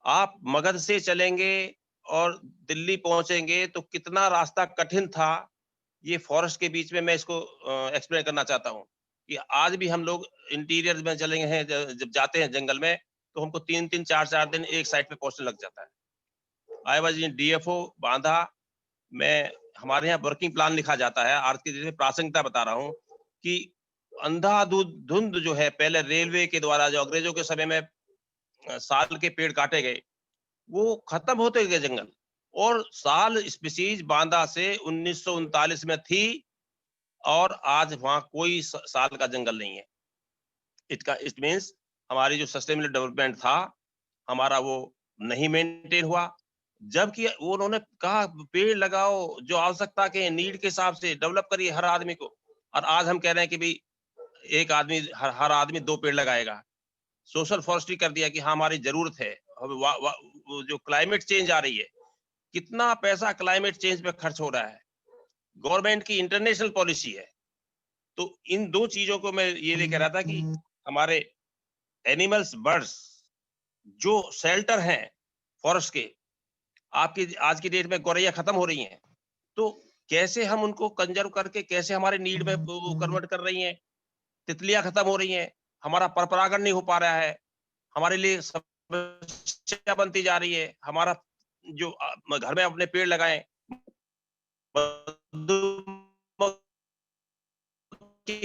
आप मगध से चलेंगे और दिल्ली पहुँचेंगे तो कितना रास्ता कठिन था। ये फॉरेस्ट के बीच में मैं इसको एक्सप्लेन करना चाहता हूँ, कि आज भी हम लोग इंटीरियर में चलेंगे हैं जब जाते हैं जंगल में, तो हमको 3-3 4-4 दिन एक साइड पे पहुँचने लग जाता है। I was in DFO Banda में हमारे यहाँ वर्किंग प्लान लिखा जाता है। आज की जैसे प्रासंगिकता बता रहा हूँ कि अंधाधुंध जो है पहले रेलवे के द्वारा जो अंग्रेजों के समय में साल के पेड़ काटे गए, वो खत्म होते गए जंगल और साल स्पीशीज बांदा से 1939 में थी और आज वहाँ कोई साल का जंगल नहीं है। इट मीन्स हमारी जो सस्टेनेबल डेवलपमेंट था, हमारा वो नहीं मेंटेन हुआ। जबकि वो उन्होंने कहा पेड़ लगाओ जो आवश्यकता के नीड के हिसाब से डेवलप करिए हर आदमी को। और आज हम कह रहे हैं कि भाई एक आदमी हर आदमी 2 पेड़ लगाएगा। सोशल फॉरेस्ट्री कर दिया कि हाँ हमारी जरूरत है। अब वो जो क्लाइमेट चेंज आ रही है, कितना पैसा क्लाइमेट चेंज पे खर्च हो रहा है। गवर्नमेंट की इंटरनेशनल पॉलिसी है। तो इन 2 चीजों को मैं ये लेके रहा था कि हमारे एनिमल्स, बर्ड्स जो शेल्टर हैं फॉरेस्ट के, आपकी आज की डेट में गौरैया खत्म हो रही हैं। तो कैसे हम उनको कंजर्व करके कैसे हमारे नीड में वो कन्वर्ट कर रही हैं। तितलियाँ खत्म हो रही हैं, हमारा परपरागण नहीं हो पा रहा है, हमारे लिए समस्या बनती जा रही है। हमारा जो घर में अपने पेड़ लगाएँ, मधुमक्खी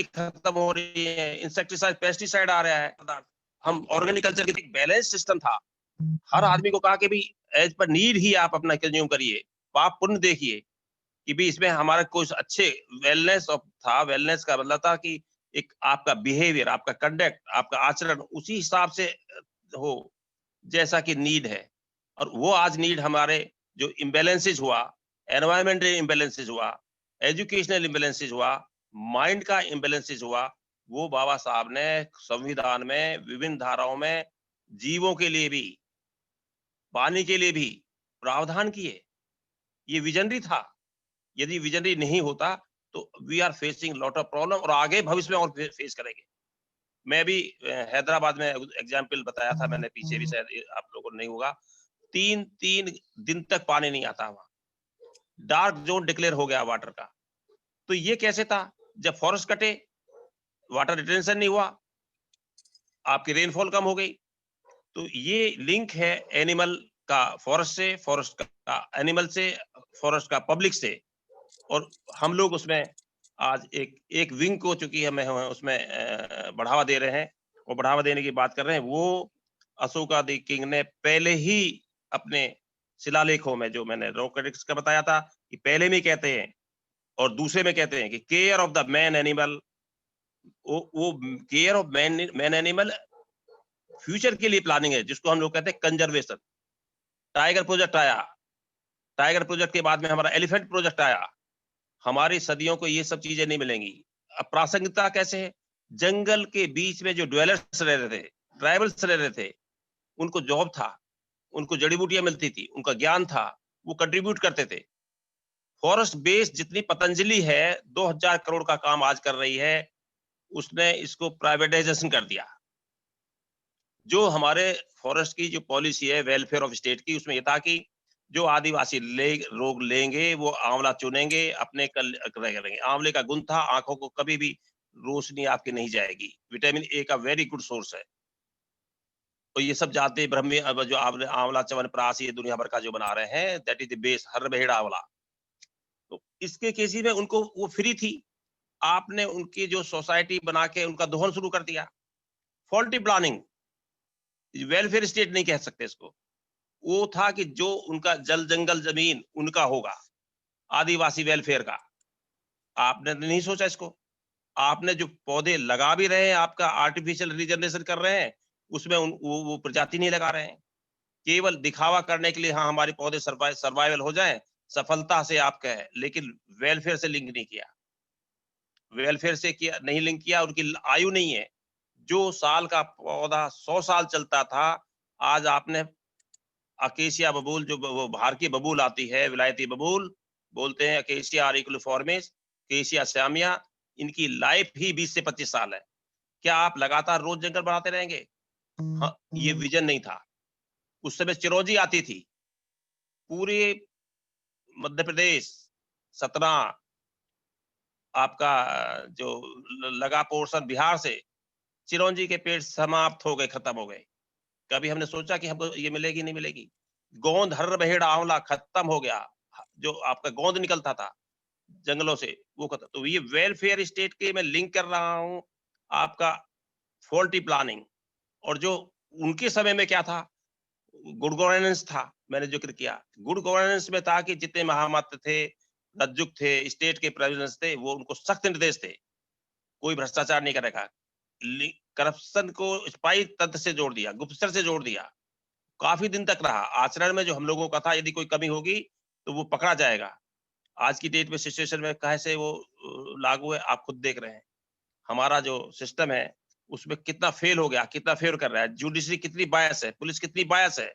खत्म हो रही है, इंसेक्टिसाइड, पेस्टिसाइड आ रहा है। हम ऑर्गेनिक कल्चर की एक बैलेंस सिस्टम था। हर आदमी को कहा कि भाई एज पर नीड ही आप अपना कंज्यूम करिए, पाप पुण्य देखिए कि भी इसमें हमारा कुछ अच्छे वेलनेस ऑफ था। वेलनेस का मतलब था कि एक आपका बिहेवियर, आपका कंडक्ट, आपका आचरण उसी हिसाब से हो जैसा कि नीड है। और वो आज नीड हमारे जो इम्बैलेंसेस हुआ, एनवायरमेंटल इम्बैलेंसेस हुआ, एजुकेशनल इम्बैलेंसेस हुआ, माइंड का इम्बैलेंसेस हुआ, वो बाबा साहब ने संविधान में विभिन्न धाराओं में जीवों के लिए भी, पानी के लिए भी प्रावधान किए। ये विजनरी था। यदि विजनरी नहीं होता तो we are facing lot of problem और आगे भविष्य में और फेस करेंगे। मैं भी हैदराबाद में एग्जाम्पल बताया था मैंने पीछे भी, शायद आप लोगों को नहीं होगा। 3-3 दिन तक पानी नहीं आता वहाँ। डार्क जोन डिक्लेयर हो गया वाटर का। तो ये कैसे था? जब फॉरेस्ट कटे, वाटर रिटेंशन नहीं हुआ, आपकी रेनफॉल कम हो गई। तो ये लिंक है एनिमल का फॉरेस्ट से, फॉरेस्ट का एनिमल से, फॉरेस्ट का पब्लिक से। और हम लोग उसमें आज एक विंग को चूंकि हमें उसमें बढ़ावा दे रहे हैं और बढ़ावा देने की बात कर रहे हैं। वो अशोका द किंग ने पहले ही अपने शिलालेखों में, जो मैंने रॉक क्रिटिक्स का बताया था कि पहले में कहते हैं और दूसरे में कहते हैं कि care of the man animal, वो care of man animal future के लिए प्लानिंग है, जिसको हम लोग कहते हैं कंजर्वेशन। टाइगर प्रोजेक्ट आया, टाइगर प्रोजेक्ट के बाद में हमारा एलिफेंट प्रोजेक्ट आया। हमारी सदियों को ये सब चीजें नहीं मिलेंगी। अब प्रासंगिकता कैसे है? जंगल के बीच में जो ड्वेलर्स रह रहे थे, ट्राइबल्स रह रहे थे, उनको जॉब था, उनको जड़ी बूटियां मिलती थी, उनका ज्ञान था, वो कंट्रीब्यूट करते थे। फॉरेस्ट बेस जितनी पतंजलि है 2000 करोड़ का काम आज कर रही है, उसने इसको प्राइवेटाइजेशन कर दिया। जो हमारे फॉरेस्ट की जो पॉलिसी है वेलफेयर ऑफ स्टेट की, उसमें ये था कि जो आदिवासी रोग लेंगे वो आंवला चुनेंगे, अपने कल करेंगे। आंवले का गुण था, आंखों को कभी भी रोशनी आपकी नहीं जाएगी। विटामिन ए का वेरी गुड सोर्स है। तो ये सब जाते ब्रह्मी अब जो आपने आंवला च्यवनप्राश ये दुनिया भर का जो बना रहे हैं, दैट इज द बेस हरबहेड़ा आंवला। तो इसके केसी में उनको वो फ्री थी। आपने उनकी जो सोसाइटी बना के उनका दोहन शुरू कर दिया। फॉल्टी प्लानिंग, वेलफेयर स्टेट नहीं कह सकते इसको। वो था कि जो उनका जल जंगल जमीन उनका होगा, आदिवासी वेलफेयर का। आपने तो नहीं सोचा इसको। आपने जो पौधे लगा भी रहे हैं, आपका आर्टिफिशियल रीजनरेशन कर रहे हैं, उसमें वो प्रजाति नहीं लगा रहे हैं। केवल दिखावा करने के लिए हाँ, हमारे पौधे सर्वाइवल हो जाएं, सफलता से आपका है, लेकिन वेलफेयर से लिंक नहीं किया। वेलफेयर से किया नहीं लिंक किया, उनकी आयु नहीं है। जो साल का पौधा 100 साल चलता था, आज आपने अकेसिया बबूल जो वो बाहर की बबूल आती है, विलायती बबूल बोलते हैं, अकेसिया आरिकुलिफॉर्मिस, अकेसिया सामिया, इनकी लाइफ ही 20 से 25 साल है। क्या आप लगातार रोज जंगल बढ़ाते रहेंगे? हाँ, ये विजन नहीं था। उस समय चिरौंजी आती थी। पूरे मध्य प्रदेश, सतना, आपका जो लगा पोर्शन बिहार से चिरौंजी के पेड़ समाप्त हो गए, खत्म हो गए। कभी हमने सोचा कि हमको ये मिलेगी, नहीं मिलेगी। गोंद हरबहेड़ा आंवला खत्म हो गया। जो आपका गोंद निकलता था जंगलों से, वो खत्म। तो ये वेलफेयर स्टेट के मैं लिंक कर रहा हूँ आपका फॉल्टी प्लानिंग। और जो उनके समय में क्या था, गुड गवर्नेंस था। मैंने जिक्र किया, गुड गवर्नेंस में था कि जितने महामत थे, रज्जुक थे, स्टेट के प्रेसिडेंट्स थे, वो उनको सख्त निर्देश थे, कोई भ्रष्टाचार नहीं करेगा। करप्शन को स्पाई तंत्र से जोड़ दिया, गुप्तचर से जोड़ दिया। काफी दिन तक रहा। आचरण में जो हम लोगों का था, यदि कोई कमी होगी तो वो पकड़ा जाएगा। आज की डेट में सिचुएशन में कैसे वो लागू है, आप खुद देख रहे हैं। हमारा जो सिस्टम है उसमें कितना फेल हो गया, कितना फेल कर रहा है, जुडिशरी कितनी बायस है, पुलिस कितनी बायस है,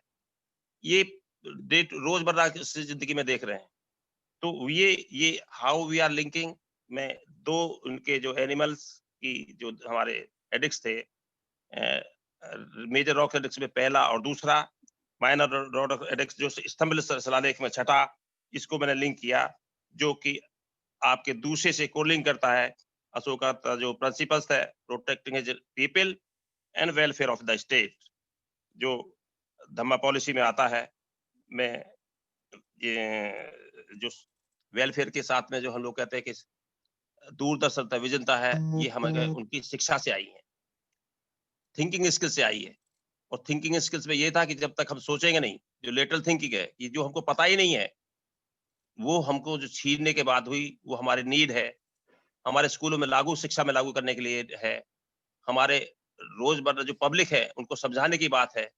ये डेट रोजमर्रा की जिंदगी में देख रहे हैं। तो ये हाउ वी आर लिंकिंग में दो उनके जो एनिमल्स की जो हमारे एडिक्ट्स थे, मेजर रॉक एडिक्ट्स में पहला और दूसरा, माइनर रॉक एडिक्ट्स जो स्तंभ शिलालेख में छठा, इसको मैंने लिंक किया, जो कि आपके दूसरे से कोलिंग करता है। अशोका का जो प्रिंसिपल्स है, protecting his people and welfare of the state, जो धम्मा पॉलिसी में आता है। मैं ये जो वेलफेयर के साथ में जो हम लोग कहते हैं कि दूरदर्शिता विजनता है, ये हमें उनकी शिक्षा से आई है, थिंकिंग स्किल से आई है। और थिंकिंग स्किल्स में ये था कि जब तक हम सोचेंगे नहीं, जो लेटरल थिंकिंग है, ये जो हमको पता ही नहीं है, वो हमको जो छीनने के बाद हुई, वो हमारी नीड है। हमारे स्कूलों में लागू, शिक्षा में लागू करने के लिए है। हमारे रोजमर्रा जो पब्लिक है, उनको समझाने की बात है।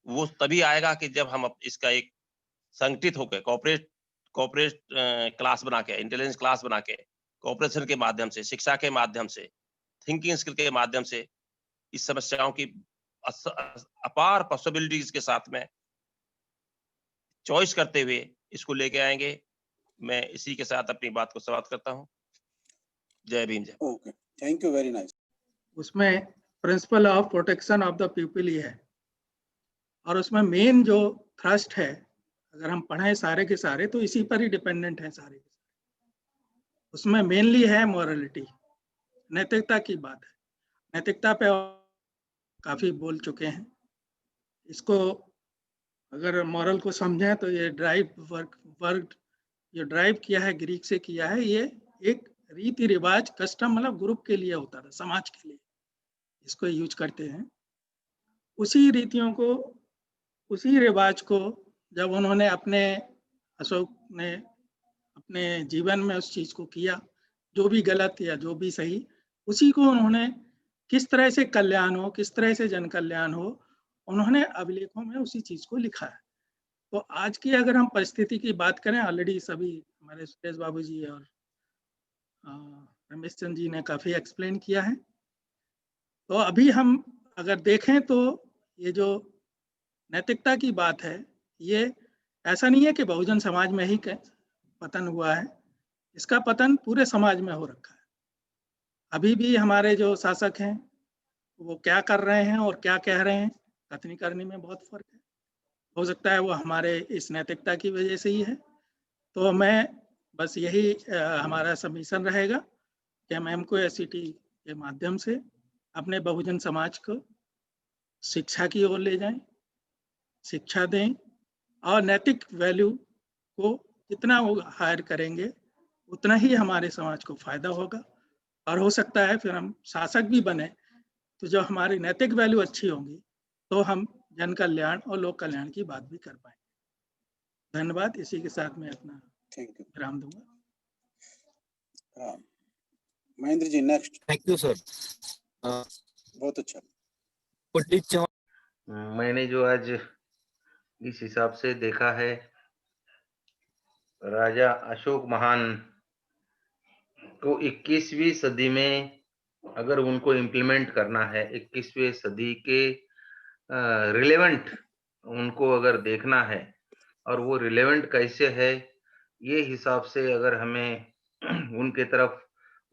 वो तभी आएगा कि जब हम इसका एक संगठित होकर कॉर्पोरेट क्लास बना के, इंटेलिजेंस क्लास बना के, कॉपरेशन के माध्यम से, शिक्षा के माध्यम से, थिंकिंग स्किल के माध्यम से इस समस्याओं की अपार पॉसिबिलिटीज के साथ में चॉइस करते हुए इसको लेके आएंगे। मैं इसी के साथ अपनी बात को समाप्त करता हूँ। Jai Bhim, Jai. Okay, thank you, very nice. उसमें principle of protection of the people ही है, और उसमें मेन जो थ्रस्ट है, अगर हम पढ़ें सारे के सारे तो इसी पर ही डिपेंडेंट है सारे के सारे। उसमें मेनली है मॉरलिटी, नैतिकता की बात है। नैतिकता पे काफी बोल चुके हैं। इसको अगर मॉरल को समझें तो ये ड्राइव वर्ड जो ड्राइव किया है, ग्रीक से किया है। ये एक रीति रिवाज, कस्टम, मतलब ग्रुप के लिए होता था, समाज के लिए इसको यूज करते हैं। उसी रीतियों को, उसी रिवाज को जब उन्होंने अशोक ने अपने जीवन में उस चीज को किया, जो भी गलत या जो भी सही, उसी को उन्होंने किस तरह से कल्याण हो, किस तरह से जन कल्याण हो, उन्होंने अभिलेखों में उसी चीज को लिखा है। तो आज की अगर हम परिस्थिति की बात करें, ऑलरेडी सभी हमारे सुरेश बाबू जी और रमेश चंद्र जी ने काफी एक्सप्लेन किया है। तो अभी हम अगर देखें तो ये जो नैतिकता की बात है, ये ऐसा नहीं है कि बहुजन समाज में ही पतन हुआ है, इसका पतन पूरे समाज में हो रखा है। अभी भी हमारे जो शासक हैं वो क्या कर रहे हैं और क्या कह रहे हैं, कथनी करनी में बहुत फर्क है। हो सकता है वो हमारे इस नैतिकता की वजह से ही है। तो मैं बस यही हमारा सबमिशन रहेगा कि हम एमको एसईटी के माध्यम से अपने बहुजन समाज को शिक्षा की ओर ले जाएं, शिक्षा दें और नैतिक वैल्यू को जितना वो हायर करेंगे उतना ही हमारे समाज को फायदा होगा। और हो सकता है फिर हम शासक भी बने तो जो हमारी नैतिक वैल्यू अच्छी होंगी तो हम जन कल्याण और लोक कल्याण की बात भी कर पाएंगे। धन्यवाद। इसी के साथ मैं अपना थैंक यू। विराम दूंगा। Mahendra ji next. Thank you sir. बहुत अच्छा। पंडित चौहान, मैंने जो आज इस हिसाब से देखा है, राजा अशोक महान को 21वीं सदी में अगर उनको इम्प्लीमेंट करना है, 21वीं सदी के रिलेवेंट उनको अगर देखना है और वो रिलेवेंट कैसे है, ये हिसाब से अगर हमें उनके तरफ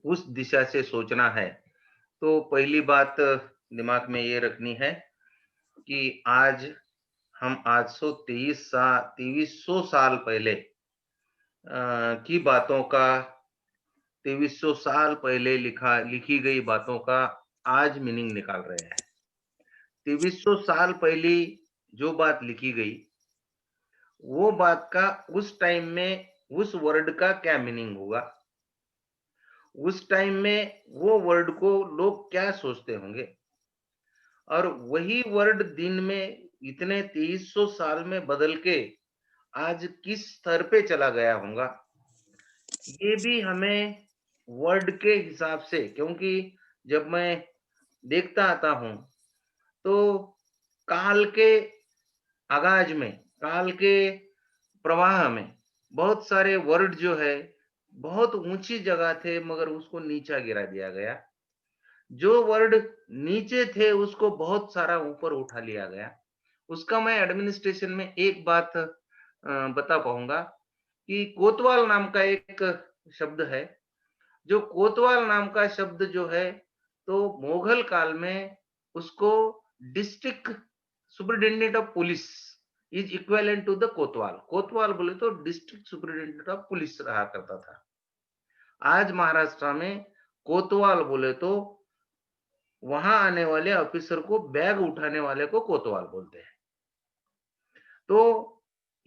उस दिशा से सोचना है तो पहली बात दिमाग में ये रखनी है कि आज हम 2300 साल पहले की बातों का, 2300 साल पहले लिखी गई बातों का आज मीनिंग निकाल रहे हैं। 2300 साल पहले जो बात लिखी गई वो बात का उस टाइम में उस वर्ड का क्या मीनिंग होगा, उस टाइम में वो वर्ड को लोग क्या सोचते होंगे, और वही वर्ड दिन में इतने 2300 साल में बदल के आज किस स्तर पे चला गया होगा, ये भी हमें वर्ड के हिसाब से, क्योंकि जब मैं देखता आता हूं तो काल के आगाज में, काल के प्रवाह में बहुत सारे वर्ड जो है बहुत ऊंची जगह थे मगर उसको नीचा गिरा दिया गया, जो वर्ड नीचे थे उसको बहुत सारा ऊपर उठा लिया गया। उसका मैं एडमिनिस्ट्रेशन में एक बात बता पाऊंगा कि कोतवाल नाम का एक शब्द है, जो कोतवाल नाम का शब्द जो है तो मुगल काल में उसको district superintendent of police is equivalent to the कोतवाल। कोतवाल बोले तो डिस्ट्रिक्ट सुपरिटेंडेंट ऑफ पुलिस रहा करता था। आज महाराष्ट्र में कोतवाल बोले तो वहां आने वाले ऑफिसर को, बैग उठाने वाले को कोतवाल बोलते हैं। तो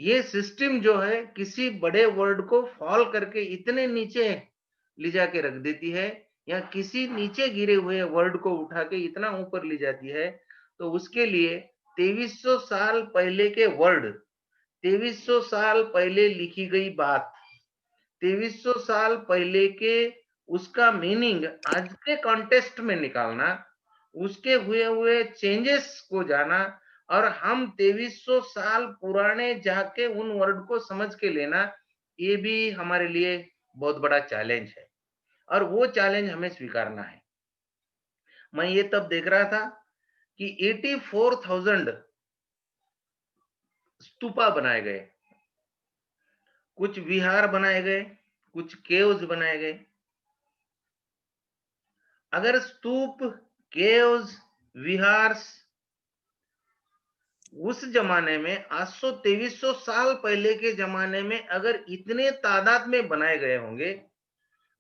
ये सिस्टम जो है किसी बड़े वर्ड को फॉल करके इतने नीचे ले जाके रख देती है, या किसी नीचे गिरे हुए वर्ड को उठा के इतना ऊपर ले जाती है, तो उसके लिए 2300 साल पहले के वर्ड, 2300 साल पहले लिखी गई बात, 2300 साल पहले के उसका मीनिंग आज के कॉन्टेक्स्ट में निकालना, उसके हुए चेंजेस को जाना, और हम 2300 साल पुराने जाके उन वर्ड को समझ के लेना, ये भी हमारे लिए बहुत बड़ा चैलेंज है और वो चैलेंज हमें स्वीकारना है। मैं ये तब देख रहा था कि 84,000 स्तूपा बनाए गए, कुछ विहार बनाए गए, कुछ केव्स बनाए गए। अगर स्तूप, केव्स, विहार उस जमाने में 800-2300 साल पहले के जमाने में अगर इतने तादाद में बनाए गए होंगे,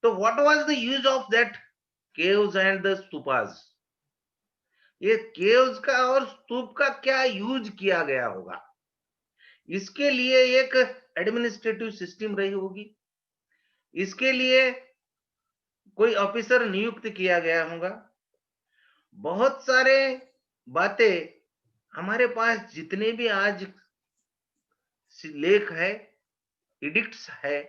तो what was the use of that caves and the stupas? ये केव्स का और स्तूप का क्या यूज किया गया होगा? इसके लिए एक एडमिनिस्ट्रेटिव सिस्टम रही होगी, इसके लिए कोई ऑफिसर नियुक्त किया गया होगा। बहुत सारे बातें हमारे पास जितने भी आज लेख है, एडिक्ट्स है,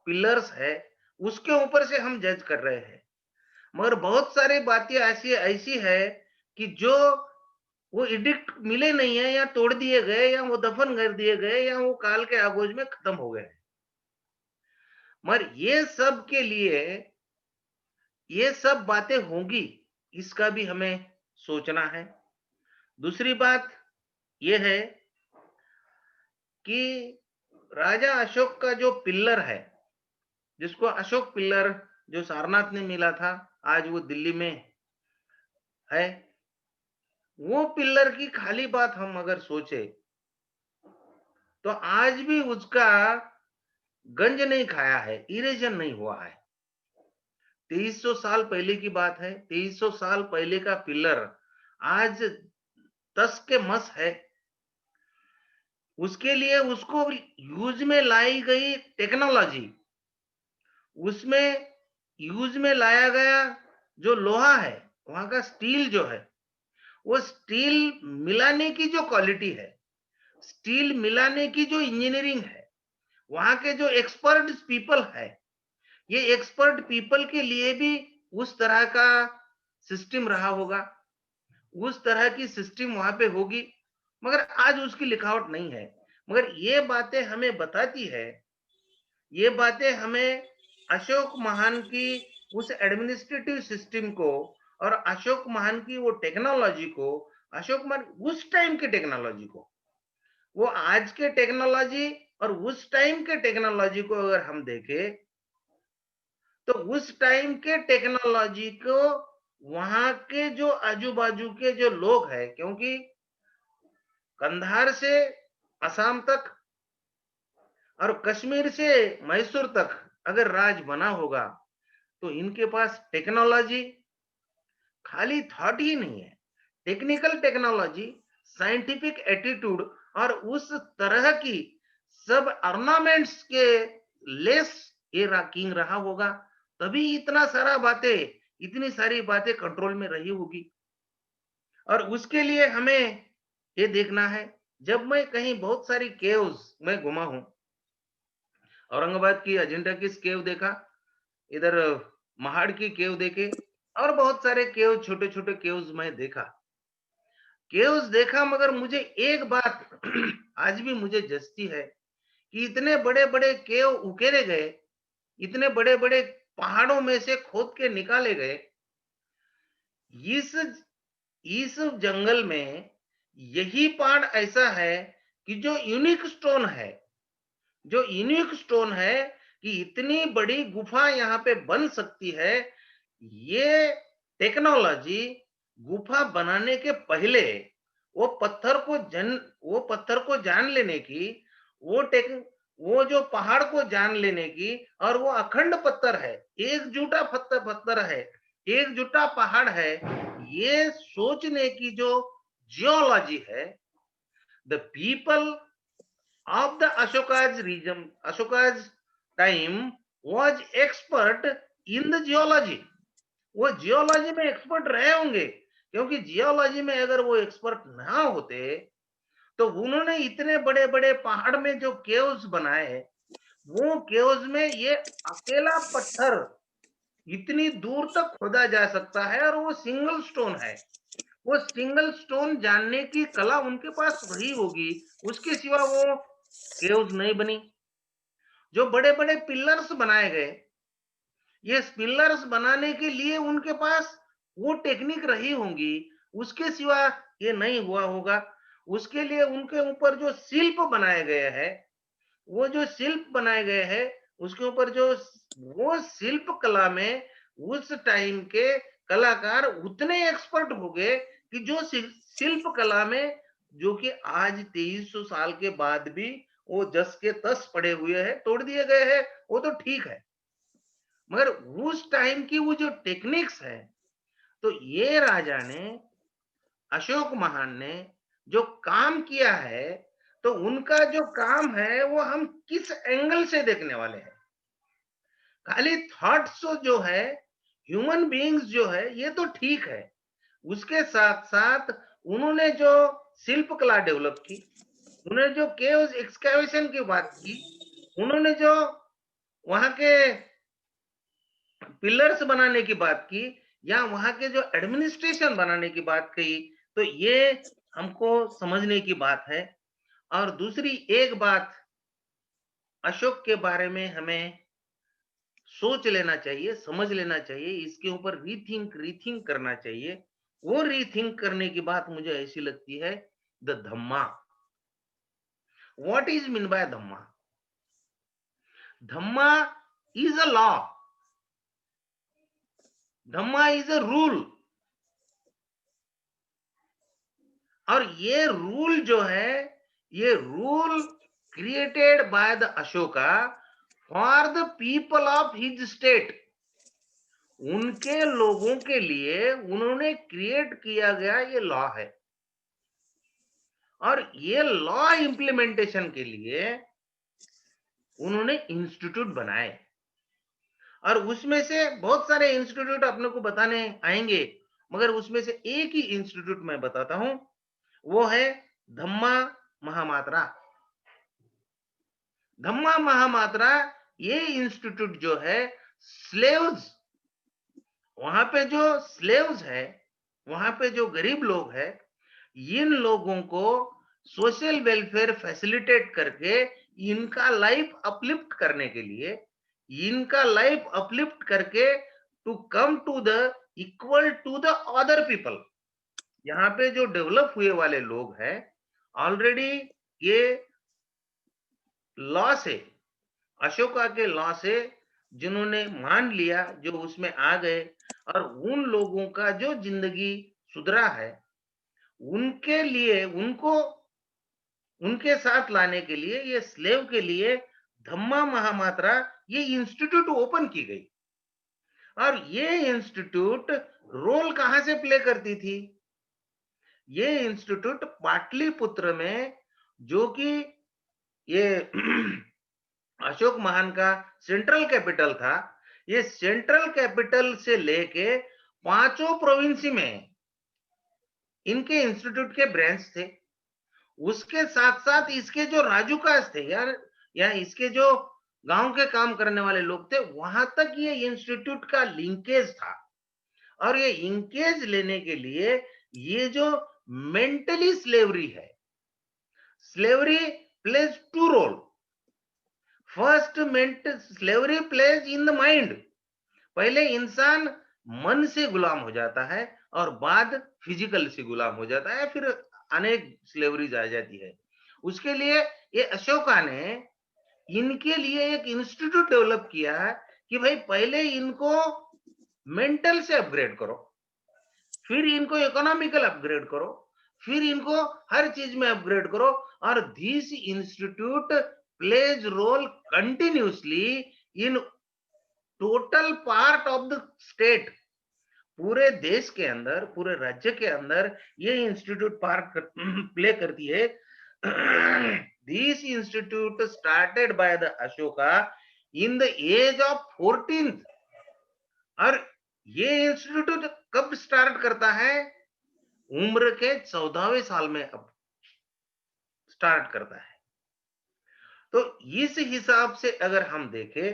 पिलर्स है, उसके ऊपर से हम जज कर रहे हैं, मगर बहुत सारी बातें ऐसी है कि जो वो एडिक्ट मिले नहीं है, या तोड़ दिए गए, या वो दफन कर दिए गए, या वो काल के आगोज में खत्म हो गए। मगर ये सब के लिए ये सब बातें होंगी, इसका भी हमें सोचना है। दूसरी बात यह है कि राजा अशोक का जो पिल्लर है, जिसको अशोक पिल्लर जो सारनाथ ने मिला था, आज वो दिल्ली में है, वो पिलर की खाली बात हम अगर सोचे तो आज भी उसका गंज नहीं खाया है, इरेजन नहीं हुआ है। 2300 साल पहले की बात है। 2300 साल पहले का पिलर आज तस के मस है। उसके लिए उसको यूज में लाई गई टेक्नोलॉजी, उसमें यूज में लाया गया जो लोहा है, वहां का स्टील जो है, वो स्टील मिलाने की जो क्वालिटी है, स्टील मिलाने की जो इंजीनियरिंग है, वहां के जो एक्सपर्ट पीपल है, ये एक्सपर्ट पीपल के लिए भी उस तरह का सिस्टम रहा होगा, उस तरह की सिस्टम वहां पे होगी, मगर आज उसकी लिखावट नहीं है। मगर ये बातें हमें बताती है, ये बातें हमें अशोक महान की उस एडमिनिस्ट्रेटिव सिस्टम को और अशोक महान की वो टेक्नोलॉजी को, अशोक महान उस टाइम के टेक्नोलॉजी को, वो आज के टेक्नोलॉजी और उस टाइम के टेक्नोलॉजी को अगर हम देखें तो उस टाइम के टेक्नोलॉजी को वहां के जो आजू बाजू के जो लोग हैं, क्योंकि कंधार से असम तक और कश्मीर से मैसूर तक अगर राज बना होगा तो इनके पास टेक्नोलॉजी खाली थॉट ही नहीं है, टेक्निकल टेक्नोलॉजी, साइंटिफिक एटीट्यूड और उस तरह की सब ऑर्नामेंट्स के लेस ये किंग रहा होगा, तभी इतना सारा बातें, इतनी सारी बातें कंट्रोल में रही होगी। और उसके लिए हमें ये देखना है, जब मैं कहीं बहुत सारी केव्स में घुमा हूं, औरंगाबाद की अजंता की केव देखा, इधर महाड़ की केव देखे और बहुत सारे केव, छोटे छोटे केव्स मैं देखा, केव्स देखा, मगर मुझे एक बात आज भी मुझे जचती है कि इतने बड़े बड़े केव उकेरे गए, इतने बड़े बड़े पहाड़ों में से खोद के निकाले गए, इस जंगल में यही पहाड़ ऐसा है कि जो यूनिक स्टोन है, जो यूनिक स्टोन है कि इतनी बड़ी गुफा यहाँ पे बन सकती है। ये टेक्नोलॉजी गुफा बनाने के पहले वो पत्थर को जान लेने की, वो जो पहाड़ को जान लेने की, और वो अखंड पत्थर है, एकजुटा पत्थर है, एकजुटा पहाड़ है, ये सोचने की जो जियोलॉजी है, the people of the Ashoka's region, Ashoka's time was expert in the geology. वो जियोलॉजी में एक्सपर्ट रहे होंगे, क्योंकि जियोलॉजी में अगर वो एक्सपर्ट ना होते तो उन्होंने इतने बड़े बड़े पहाड़ में जो केव्स बनाए, वो केव्स में ये अकेला पत्थर इतनी दूर तक खोदा जा सकता है और वो सिंगल स्टोन है। वो सिंगल स्टोन जानने की कला उनके पास रही होगी, उसके सिवा वो केव्स नहीं बनी। जो बड़े बड़े पिलर्स बनाए गए, ये पिलर्स बनाने के लिए उनके पास वो टेक्निक रही होंगी, उसके सिवा ये नहीं हुआ होगा। उसके लिए उनके ऊपर जो शिल्प बनाए गए हैं, वो जो शिल्प बनाए गए हैं, उसके ऊपर जो वो शिल्प कला में उस टाइम के कलाकार उतने एक्सपर्ट हो गए कि जो शिल्प कला में, जो कि आज 2300 साल के बाद भी वो जस के तस पड़े हुए हैं, तोड़ दिए गए हैं, वो तो ठीक है, मगर उस टाइम की वो जो टेक्निक्स है, तो ये राजा ने, अशोक महान ने जो काम किया है, तो उनका जो काम है वो हम किस एंगल से देखने वाले हैं। खाली थॉट्स जो है, ह्यूमन बीइंग्स जो है, ये तो ठीक है, उसके साथ साथ उन्होंने जो शिल्प कला डेवलप की, उन्होंने जो केव्स एक्सकैवेशन की बात की, उन्होंने जो वहां के पिलर्स बनाने की बात की, या वहां के जो एडमिनिस्ट्रेशन बनाने की बात कही, तो ये हमको समझने की बात है। और दूसरी एक बात अशोक के बारे में हमें सोच लेना चाहिए, समझ लेना चाहिए, इसके ऊपर रीथिंक करना चाहिए। वो रीथिंक करने की बात मुझे ऐसी लगती है, the Dhamma. What is mean by Dhamma? Dhamma is a law, Dhamma is a rule, और ये रूल जो है, ये rule created by the Ashoka for the people of his state, उनके लोगों के लिए उन्होंने क्रिएट किया गया ये लॉ है। और ये लॉ इंप्लीमेंटेशन के लिए उन्होंने इंस्टीट्यूट बनाए, और उसमें से बहुत सारे इंस्टीट्यूट अपने को बताने आएंगे, मगर उसमें से एक ही इंस्टीट्यूट मैं बताता हूं, वो है धम्मा महामात्रा। धम्मा महामात्रा ये इंस्टीट्यूट जो है स्लेव्स, वहां पे जो स्लेव्स है, वहां पे जो गरीब लोग है, इन लोगों को सोशल वेलफेयर फैसिलिटेट करके इनका लाइफ अपलिफ्ट करने के लिए, इनका लाइफ अपलिफ्ट करके to come to the equal to the other people. यहाँ पे जो डेवलप हुए वाले लोग हैं, ऑलरेडी ये लॉ से, अशोका के लॉ से जिन्होंने मान लिया, जो उसमें आ गए, और उन लोगों का जो जिंदगी सुधरा है, उनके लिए, उनको उनके साथ लाने के लिए, ये स्लेव के लिए धम्मा महामात्रा ये इंस्टीट्यूट ओपन की गई। और ये इंस्टीट्यूट रोल कहां से प्ले करती थी? ये इंस्टीट्यूट पाटलिपुत्र में, जो कि ये अशोक महान का सेंट्रल कैपिटल था, ये सेंट्रल कैपिटल से लेके पांचों प्रोविंस में इनके इंस्टीट्यूट के ब्रांच थे। उसके साथ साथ इसके जो राजूकास थे यार, या इसके जो गांव के काम करने वाले लोग थे, वहां तक ये इंस्टीट्यूट का लिंकेज था। और ये लिंकेज लेने के लिए ये जो मेंटली स्लेवरी है, slavery plays to role. First slavery plays in the mind, पहले इंसान मन से गुलाम हो जाता है और बाद फिजिकल से गुलाम हो जाता है, फिर अनेक स्लेवरीज आ जाती है। उसके लिए ये अशोका ने इनके लिए एक इंस्टीट्यूट डेवलप किया है कि भाई पहले इनको मेंटल से अपग्रेड करो, फिर इनको इकोनॉमिकल अपग्रेड करो, फिर इनको हर चीज में अपग्रेड करो। और this institute plays role continuously in total part of the state. पूरे देश के अंदर, पूरे राज्य के अंदर ये इंस्टीट्यूट प्ले करती है। This institute started by the Ashoka in the age of 14th। और ये इंस्टीट्यूट कब स्टार्ट करता है? उम्र के 14वें साल में अब स्टार्ट करता है। तो इस हिसाब से अगर हम देखें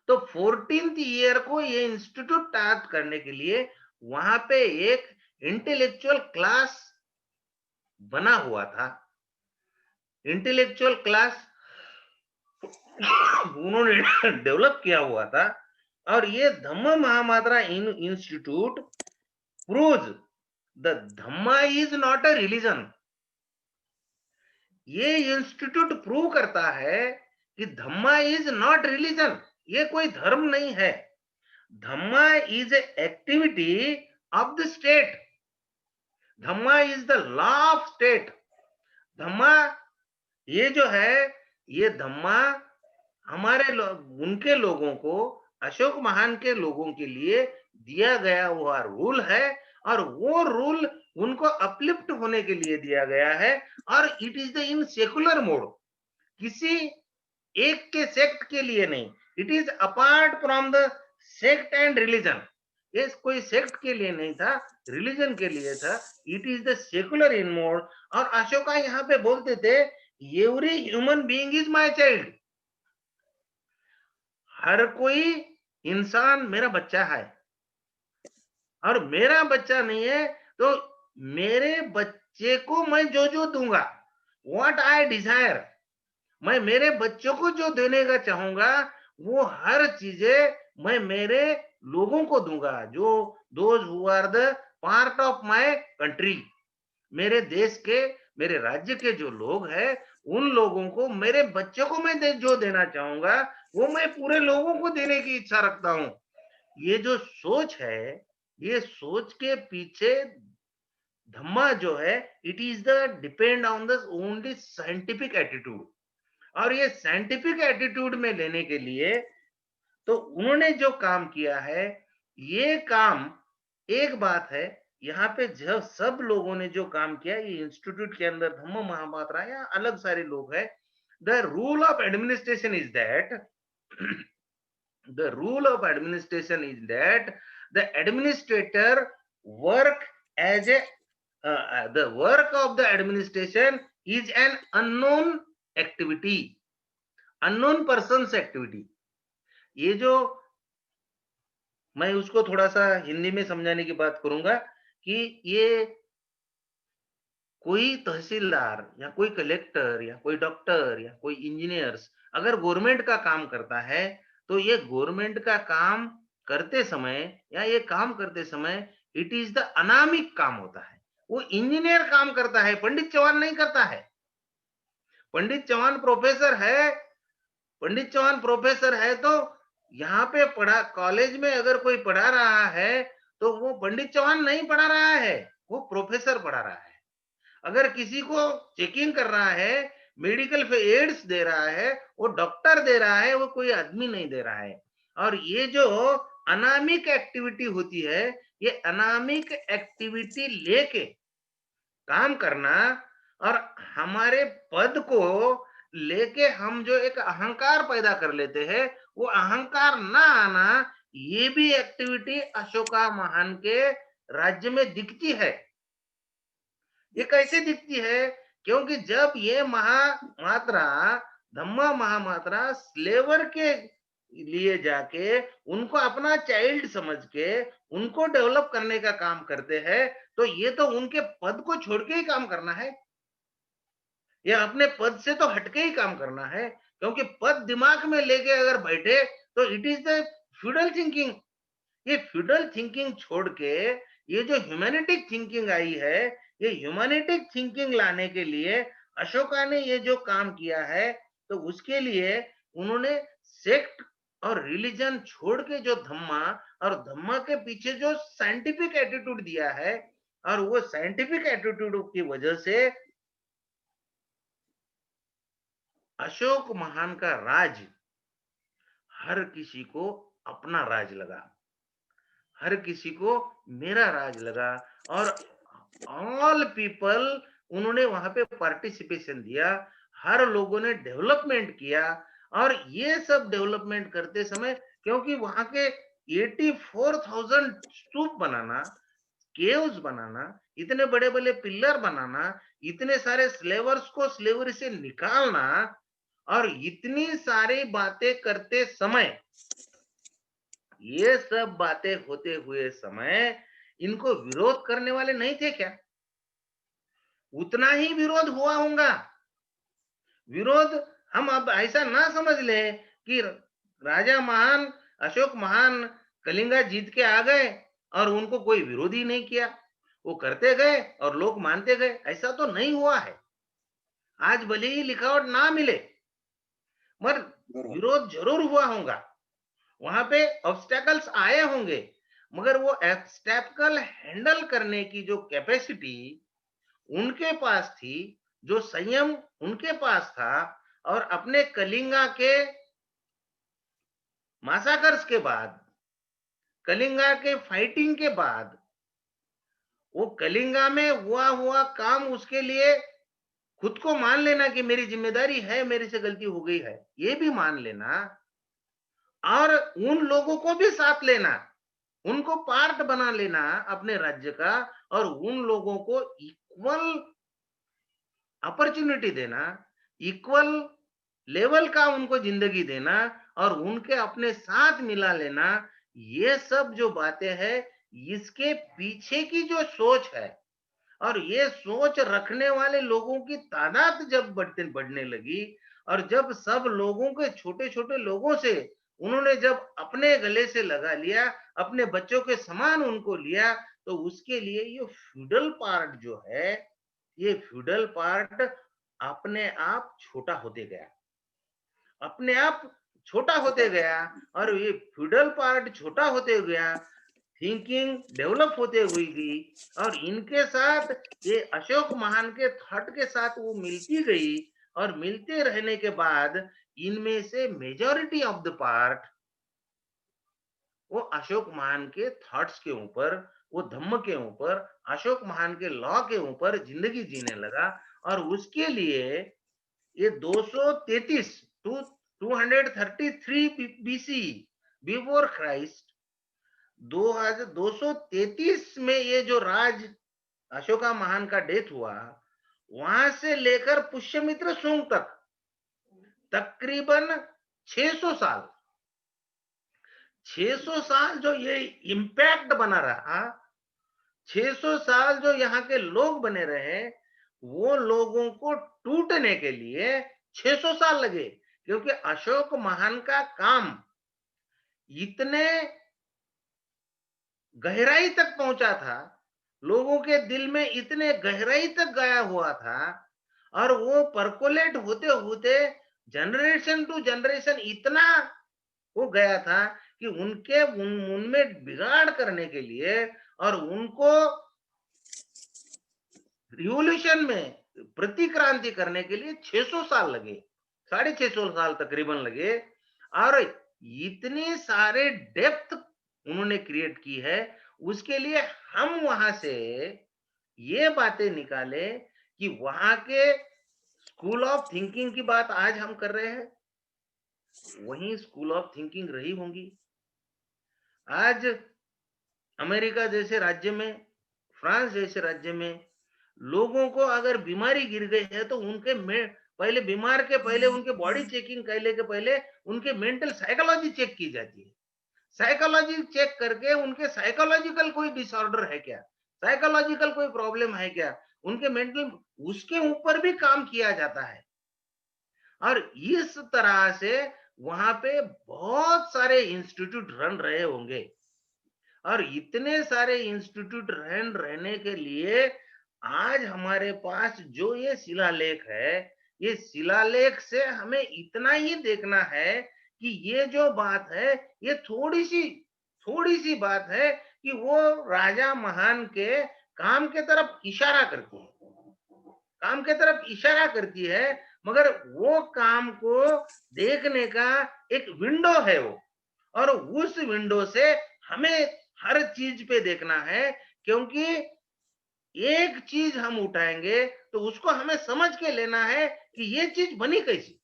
तो 14th ईयर को ये इंस्टीट्यूट स्टार्ट करने के लिए वहां पे एक इंटेलेक्चुअल क्लास बना हुआ था। इंटेलेक्चुअल क्लास उन्होंने डेवलप किया हुआ था। और ये Dhamma Mahamatra institute proves the Dhamma is not a religion. ये इंस्टीट्यूट प्रूव करता है कि धम्मा इज नॉट रिलीजन, ये कोई धर्म नहीं है। Dhamma is a activity of the state, Dhamma is the law of state. Dhamma ये जो है, ये धम्मा हमारे उनके लोगों को, अशोक महान के लोगों के लिए दिया गया हुआ रूल है, और वो रूल उनको अपलिफ्ट होने के लिए दिया गया है। और it is the in secular mode, किसी एक के सेक्ट के लिए नहीं, it is apart from the sect and religion. ये कोई सेक्ट के लिए नहीं था, रिलीजन के लिए था। It is the secular in mode. और अशोका यहाँ पे बोलते थे every human being is my child, हर कोई इंसान मेरा बच्चा है, और मेरा बच्चा नहीं है तो मेरे बच्चे को मैं जो जो दूंगा, व्हाट आई डिजायर, मैं मेरे बच्चों को जो देने का चाहूंगा वो हर चीजें मैं मेरे लोगों को दूंगा, जो those who are the part of my country, मेरे देश के, मेरे राज्य के जो लोग हैं, उन लोगों को, मेरे बच्चों को मैं जो देना चाहूंगा वो मैं पूरे लोगों को देने की इच्छा रखता हूं। ये जो सोच है, ये सोच के पीछे धम्मा जो है it is the depend on the only scientific attitude, और ये साइंटिफिक एटीट्यूड में लेने के लिए तो उन्होंने जो काम किया है, ये काम एक बात है, यहाँ पे जब सब लोगों ने जो काम किया, ये इंस्टीट्यूट के अंदर धम्म महापात्रा या अलग सारे लोग हैं, the rule of administration is that the rule of administration is that the administrator work as a the work of the administration is an unknown activity, unknown person's activity. ये जो मैं उसको थोड़ा सा हिंदी में समझाने की बात करूंगा कि ये कोई तहसीलदार या कोई कलेक्टर या कोई डॉक्टर या कोई इंजीनियर्स अगर गवर्नमेंट का काम करता है, तो ये गवर्नमेंट का काम करते समय या ये काम करते समय इट इज द अनामिक काम होता है। वो इंजीनियर काम करता है, पंडित चौहान नहीं करता है। पंडित चौहान प्रोफेसर है तो यहाँ पे पढ़ा, कॉलेज में अगर कोई पढ़ा रहा है तो वो पंडित चौहान नहीं पढ़ा रहा है, वो प्रोफेसर पढ़ा रहा है। अगर किसी को चेकिंग कर रहा है, मेडिकल पे एड्स दे रहा है, वो डॉक्टर दे रहा है, वो कोई आदमी नहीं दे रहा है। और ये जो अनामिक एक्टिविटी होती है, ये अनामिक एक्टिविटी लेके काम करना और हमारे पद को लेके हम जो एक अहंकार पैदा कर लेते हैं, वो अहंकार ना आना, ये भी एक्टिविटी अशोका महान के राज्य में दिखती है। ये कैसे दिखती है? क्योंकि जब ये महामात्रा, धम्मा महामात्रा स्लेवर के लिए जाके उनको अपना चाइल्ड समझ के उनको डेवलप करने का काम करते हैं, तो ये तो उनके पद को छोड़ के ही काम करना है, या अपने पद से तो हटके ही काम करना है। क्योंकि पद दिमाग में लेके अगर बैठे तो it is the feudal thinking. ये फ्यूडल थिंकिंग छोड़ के ये जो ह्यूमैनिटिक थिंकिंग आई है, ये ह्यूमैनिटिक थिंकिंग लाने के लिए अशोका ने ये जो काम किया है, तो उसके लिए उन्होंने सेक्ट और रिलीजन छोड़ के जो धम्मा और धम्मा के पीछे जो साइंटिफिक एटीट्यूड दिया है, और वो साइंटिफिक एटीट्यूड की वजह से अशोक महान का राज हर किसी को अपना राज लगा, हर किसी को मेरा राज लगा, और ऑल पीपल उन्होंने वहां पे पार्टिसिपेशन दिया, हर लोगों ने डेवलपमेंट किया। और ये सब डेवलपमेंट करते समय, क्योंकि वहां के 84,000 स्तूप बनाना, केव्स बनाना, इतने बड़े बड़े पिलर बनाना, इतने सारे स्लेवर्स को स्लेवरी से निकालना, और इतनी सारी बातें करते समय, ये सब बातें होते हुए समय इनको विरोध करने वाले नहीं थे क्या? उतना ही विरोध हुआ होगा। विरोध हम अब ऐसा ना समझ लें कि राजा महान, अशोक महान कलिंगा जीत के आ गए और उनको कोई विरोधी नहीं किया, वो करते गए और लोग मानते गए, ऐसा तो नहीं हुआ है। आज भले ही लिखावट ना मिले, मगर विरोध जरूर हुआ होगा, वहां पे ऑब्स्टेकल्स आए होंगे, मगर वो ऑब्स्टेकल हैंडल करने की जो कैपेसिटी उनके पास थी, जो संयम उनके पास था, और अपने कलिंगा के मासाकर्स के बाद, कलिंगा के फाइटिंग के बाद, वो कलिंगा में हुआ काम, उसके लिए खुद को मान लेना कि मेरी जिम्मेदारी है, मेरे से गलती हो गई है, ये भी मान लेना, और उन लोगों को भी साथ लेना, उनको पार्ट बना लेना अपने राज्य का, और उन लोगों को इक्वल अपॉर्चुनिटी देना, इक्वल लेवल का उनको जिंदगी देना, और उनके अपने साथ मिला लेना। ये सब जो बातें हैं, इसके पीछे की जो सोच है, और ये सोच रखने वाले लोगों की तादाद जब बढ़ने लगी, और जब सब लोगों के छोटे छोटे लोगों से उन्होंने जब अपने गले से लगा लिया, अपने बच्चों के समान उनको लिया, तो उसके लिए ये फ्यूडल पार्ट जो है, ये फ्यूडल पार्ट अपने आप छोटा होते गया, अपने आप छोटा होते गया, और ये फ्यूडल पार्ट छोटा होते गया। थिंकिंग डेवलप होते हुई गई और इनके साथ ये अशोक महान के थॉट के साथ वो मिलती गई और मिलते रहने के बाद इनमें से मेजॉरिटी ऑफ द पार्ट वो अशोक महान के थॉट्स के ऊपर, वो धम्म के ऊपर, अशोक महान के लॉ के ऊपर जिंदगी जीने लगा और उसके लिए ये 233 टू 233 बीसी बिफोर क्राइस्ट 2233 में ये जो राज अशोका महान का डेथ हुआ, वहां से लेकर पुष्यमित्र सुंग तक तकरीबन 600 साल 600 साल जो ये इम्पैक्ट बना रहा, 600 साल जो यहाँ के लोग बने रहे, वो लोगों को टूटने के लिए 600 साल लगे, क्योंकि अशोक महान का काम इतने गहराई तक पहुंचा था, लोगों के दिल में इतने गहराई तक गया हुआ था और वो परकोलेट होते होते जनरेशन टू जनरेशन इतना हो गया था कि उनके उनमें बिगाड़ करने के लिए और उनको रिवॉल्यूशन में प्रतिक्रांति करने के लिए 600 साल लगे, 650 साल तकरीबन लगे और इतने सारे डेप्थ उन्होंने क्रिएट की है। उसके लिए हम वहां से ये बातें निकाले कि वहां के स्कूल ऑफ थिंकिंग की बात आज हम कर रहे हैं, वही स्कूल ऑफ थिंकिंग रही होंगी। आज अमेरिका जैसे राज्य में, फ्रांस जैसे राज्य में लोगों को अगर बीमारी गिर गई है तो उनके पहले बीमार के पहले उनके बॉडी चेकिंग करने के पहले उनके मेंटल साइकोलॉजी चेक की जाती है। साइकोलॉजी चेक करके उनके साइकोलॉजिकल कोई डिसऑर्डर है क्या, साइकोलॉजिकल कोई प्रॉब्लम है क्या, उनके मेंटल, उसके ऊपर भी काम किया जाता है। और इस तरह से वहां पे बहुत सारे इंस्टीट्यूट रन रहे होंगे और इतने सारे इंस्टीट्यूट रहने के लिए आज हमारे पास जो ये शिलालेख है, ये शिलालेख से हमें इतना ही देखना है कि ये जो बात है ये थोड़ी सी बात है कि वो राजा महान के काम के तरफ इशारा करती है, काम के तरफ इशारा करती है, मगर वो काम को देखने का एक विंडो है वो, और उस विंडो से हमें हर चीज पे देखना है, क्योंकि एक चीज हम उठाएंगे तो उसको हमें समझ के लेना है कि ये चीज बनी कैसी,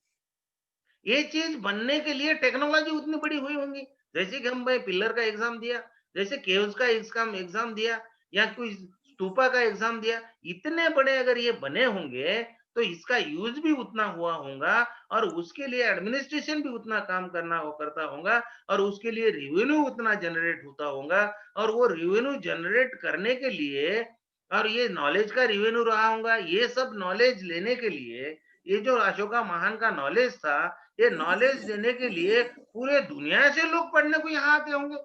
ये चीज बनने के लिए टेक्नोलॉजी उतनी बड़ी हुई होंगी, जैसे कि हम पिलर का एग्जाम दिया, जैसे केव्स का एग्जाम दिया या कोई स्तूपा का एग्जाम दिया, इतने बड़े अगर ये बने होंगे तो इसका यूज भी उतना हुआ होगा और उसके लिए एडमिनिस्ट्रेशन भी उतना काम करता होगा और उसके लिए रेवेन्यू उतना जनरेट होता होगा और वो रेवेन्यू जनरेट करने के लिए और ये नॉलेज का रेवेन्यू रहा होगा, ये सब नॉलेज लेने के लिए ये जो अशोका महान का नॉलेज था, ये नॉलेज लेने के लिए पूरे दुनिया से लोग पढ़ने को यहाँ आते होंगे।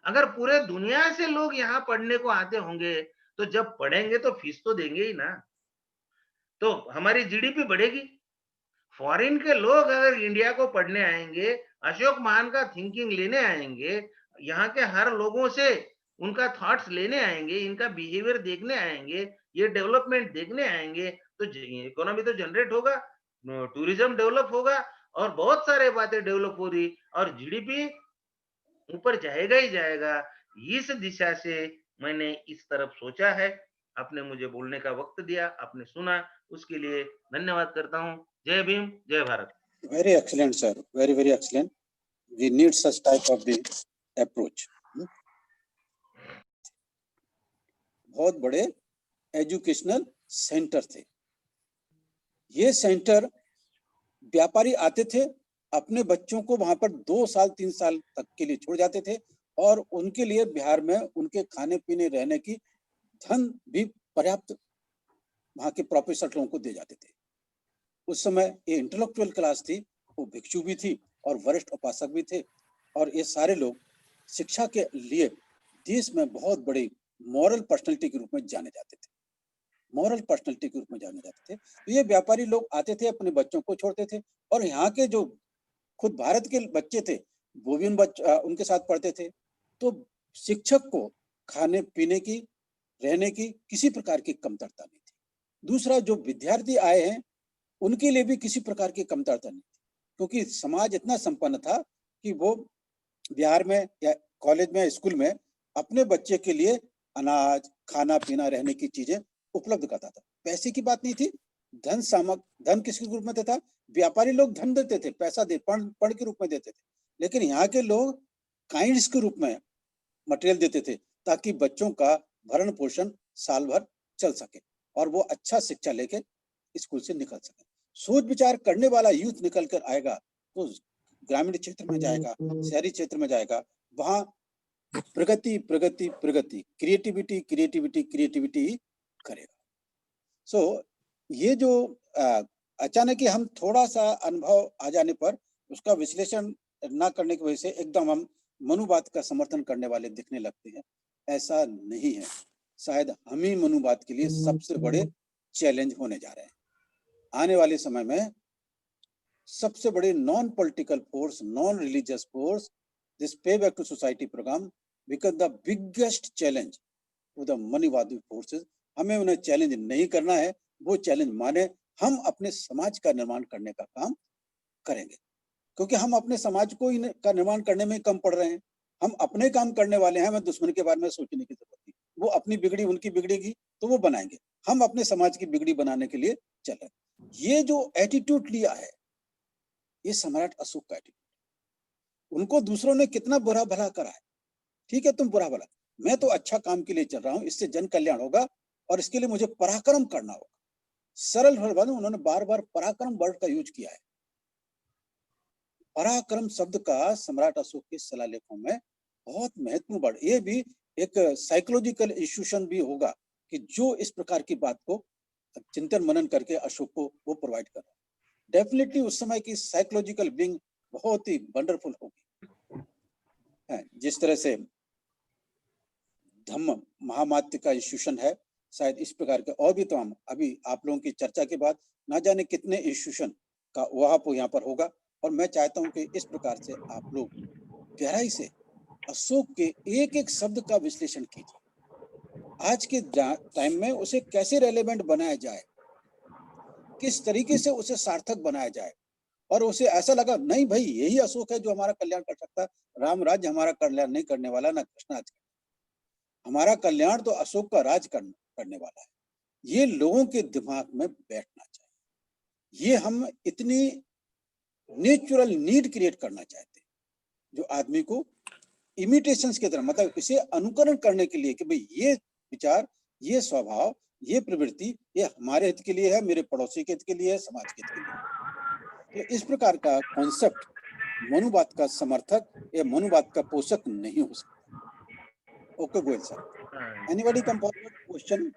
अगर पूरे दुनिया से लोग यहाँ पढ़ने को आते होंगे तो जब पढ़ेंगे तो फीस तो देंगे ही ना, तो हमारी जीडीपी बढ़ेगी। फॉरेन के लोग अगर इंडिया को पढ़ने आएंगे, अशोक महान का थिंकिंग लेने आएंगे, यहाँ के हर लोगों से उनका थॉट्स लेने आएंगे, इनका बिहेवियर देखने आएंगे, ये डेवलपमेंट देखने आएंगे, तो इकोनॉमी तो जनरेट होगा, टूरिज्म डेवलप होगा और बहुत सारे बातें डेवलप हो रही और जीडीपी ऊपर जाएगा ही जाएगा। इस दिशा से मैंने इस तरफ सोचा है। आपने मुझे बोलने का वक्त दिया, आपने सुना, उसके लिए धन्यवाद करता हूँ। जय भीम, जय Bharat. Very excellent, sir. Very, very excellent. We need such type of the approach. बहुत बड़े एजुकेशनल सेंटर थे ये सेंटर। व्यापारी आते थे, अपने बच्चों को वहां पर 2 साल 3 साल तक के लिए छोड़ जाते थे और उनके लिए बिहार में उनके खाने पीने रहने की धन भी पर्याप्त वहां के प्रोफेसर लोगों को दे जाते थे। उस समय ये इंटेलेक्चुअल क्लास थी, वो भिक्षु भी थी और वरिष्ठ उपासक भी थे और ये सारे लोग शिक्षा के लिए देश में बहुत बड़ी मॉरल पर्सनैलिटी के रूप में जाने जाते थे, मॉरल पर्सनैलिटी के रूप में जाने जाते थे। तो ये व्यापारी लोग आते थे, अपने बच्चों को छोड़ते थे और यहाँ के जो खुद भारत के बच्चे थे वो भी उनके साथ पढ़ते थे। तो शिक्षक को खाने पीने की, रहने की किसी प्रकार की कमतरता नहीं थी। दूसरा, जो विद्यार्थी आए हैं उनके लिए भी किसी प्रकार की कमतरता नहीं थी, क्योंकि समाज इतना संपन्न था कि वो बिहार में या कॉलेज में, स्कूल में अपने बच्चे के लिए अनाज, खाना पीना, रहने की चीजें उपलब्ध करता था। पैसे की बात नहीं थी। धन किसके रूप में देता? व्यापारी लोग धन देते थे, पैसा दे पढ़ के रूप में देते थे, लेकिन यहाँ के लोग काइंड्स के रूप में मटेरियल देते थे, ताकि बच्चों का भरण पोषण साल भर चल सके और वो अच्छा शिक्षा लेके स्कूल से निकल सके। सोच विचार करने वाला यूथ निकल कर आएगा तो ग्रामीण क्षेत्र में जाएगा, शहरी क्षेत्र में जाएगा, वहां प्रगति प्रगति प्रगति, क्रिएटिविटी क्रिएटिविटी क्रिएटिविटी करेगा। सो ये जो अचानक ही हम थोड़ा सा अनुभव आ जाने पर उसका विश्लेषण ना करने की वजह से एकदम हम मनुवाद का समर्थन करने वाले दिखने लगते हैं। ऐसा नहीं है। शायद हम ही मनुवाद के लिए सबसे बड़े चैलेंज होने जा रहे हैं। आने वाले समय में सबसे बड़े non political force, non religious force, this pay back to society programme become the biggest challenge to the मनीवादी फोर्सेस। हमें उन्हें चैलेंज नहीं करना है, वो चैलेंज माने हम अपने समाज का निर्माण करने का काम करेंगे, क्योंकि हम अपने समाज को का निर्माण करने में कम पड़ रहे हैं। हम अपने काम करने वाले हैं, हमें दुश्मन के बारे में सोचने की जरूरत नहीं। वो अपनी बिगड़ी उनकी बिगड़ेगी तो वो बनाएंगे, हम अपने समाज की बिगड़ी बनाने के लिए चले। ये जो एटीट्यूड लिया है, ये सम्राट अशोक का एटीट्यूड। उनको दूसरों ने कितना बुरा भला करा है, ठीक है तुम बुरा भला, मैं तो अच्छा काम के लिए चल रहा हूं, इससे जन कल्याण होगा और इसके लिए मुझे पराक्रम करना होगा। सरल भाषा में उन्होंने बार बार पराक्रम वर्ड का यूज किया है। पराक्रम शब्द का सम्राट अशोक के शिलालेखों में बहुत महत्वपूर्ण वर्ड, ये भी एक साइकोलॉजिकल इंस्टीट्यूशन भी होगा कि जो इस प्रकार की बात को चिंतन मनन करके अशोक को वो प्रोवाइड कर रहा है। डेफिनेटली उस समय की साइकोलॉजिकल विंग बहुत ही वंडरफुल होगी। जिस तरह से धम्म महामात्य का इंस्टीट्यूशन है, शायद इस प्रकार के और भी तो हम अभी आप लोगों की चर्चा के बाद ना जाने कितने इंस्टीट्यूशन का वहां यहाँ पर होगा। और मैं चाहता हूं कि इस प्रकार से आप लोग गहराई से अशोक के एक एक शब्द का विश्लेषण कीजिए। आज के टाइम में उसे कैसे रेलेवेंट बनाया जाए, किस तरीके से उसे सार्थक बनाया जाए और उसे ऐसा लगा नहीं भाई यही अशोक है जो हमारा कल्याण कर सकता है। राम राज्य हमारा कल्याण नहीं करने वाला, ना कृष्णाज, हमारा कल्याण तो अशोक का राज करने वाला है। ये लोगों के दिमाग में बैठना चाहिए। ये हम इतनी नेचुरल नीड क्रिएट करना चाहते हैं जो आदमी को इमिटेशंस की तरह, मतलब इसे अनुकरण करने के लिए कि भाई ये विचार, ये स्वभाव, ये प्रवृत्ति ये हमारे हित के लिए है, मेरे पड़ोसी के हित के लिए है, समाज के हित के लिए। तो इस प्रकार का कॉन्सेप्ट मनुवाद का समर्थक या मनुवाद का पोषक नहीं हो सकता। Okay Goyal sir, anybody come forward question?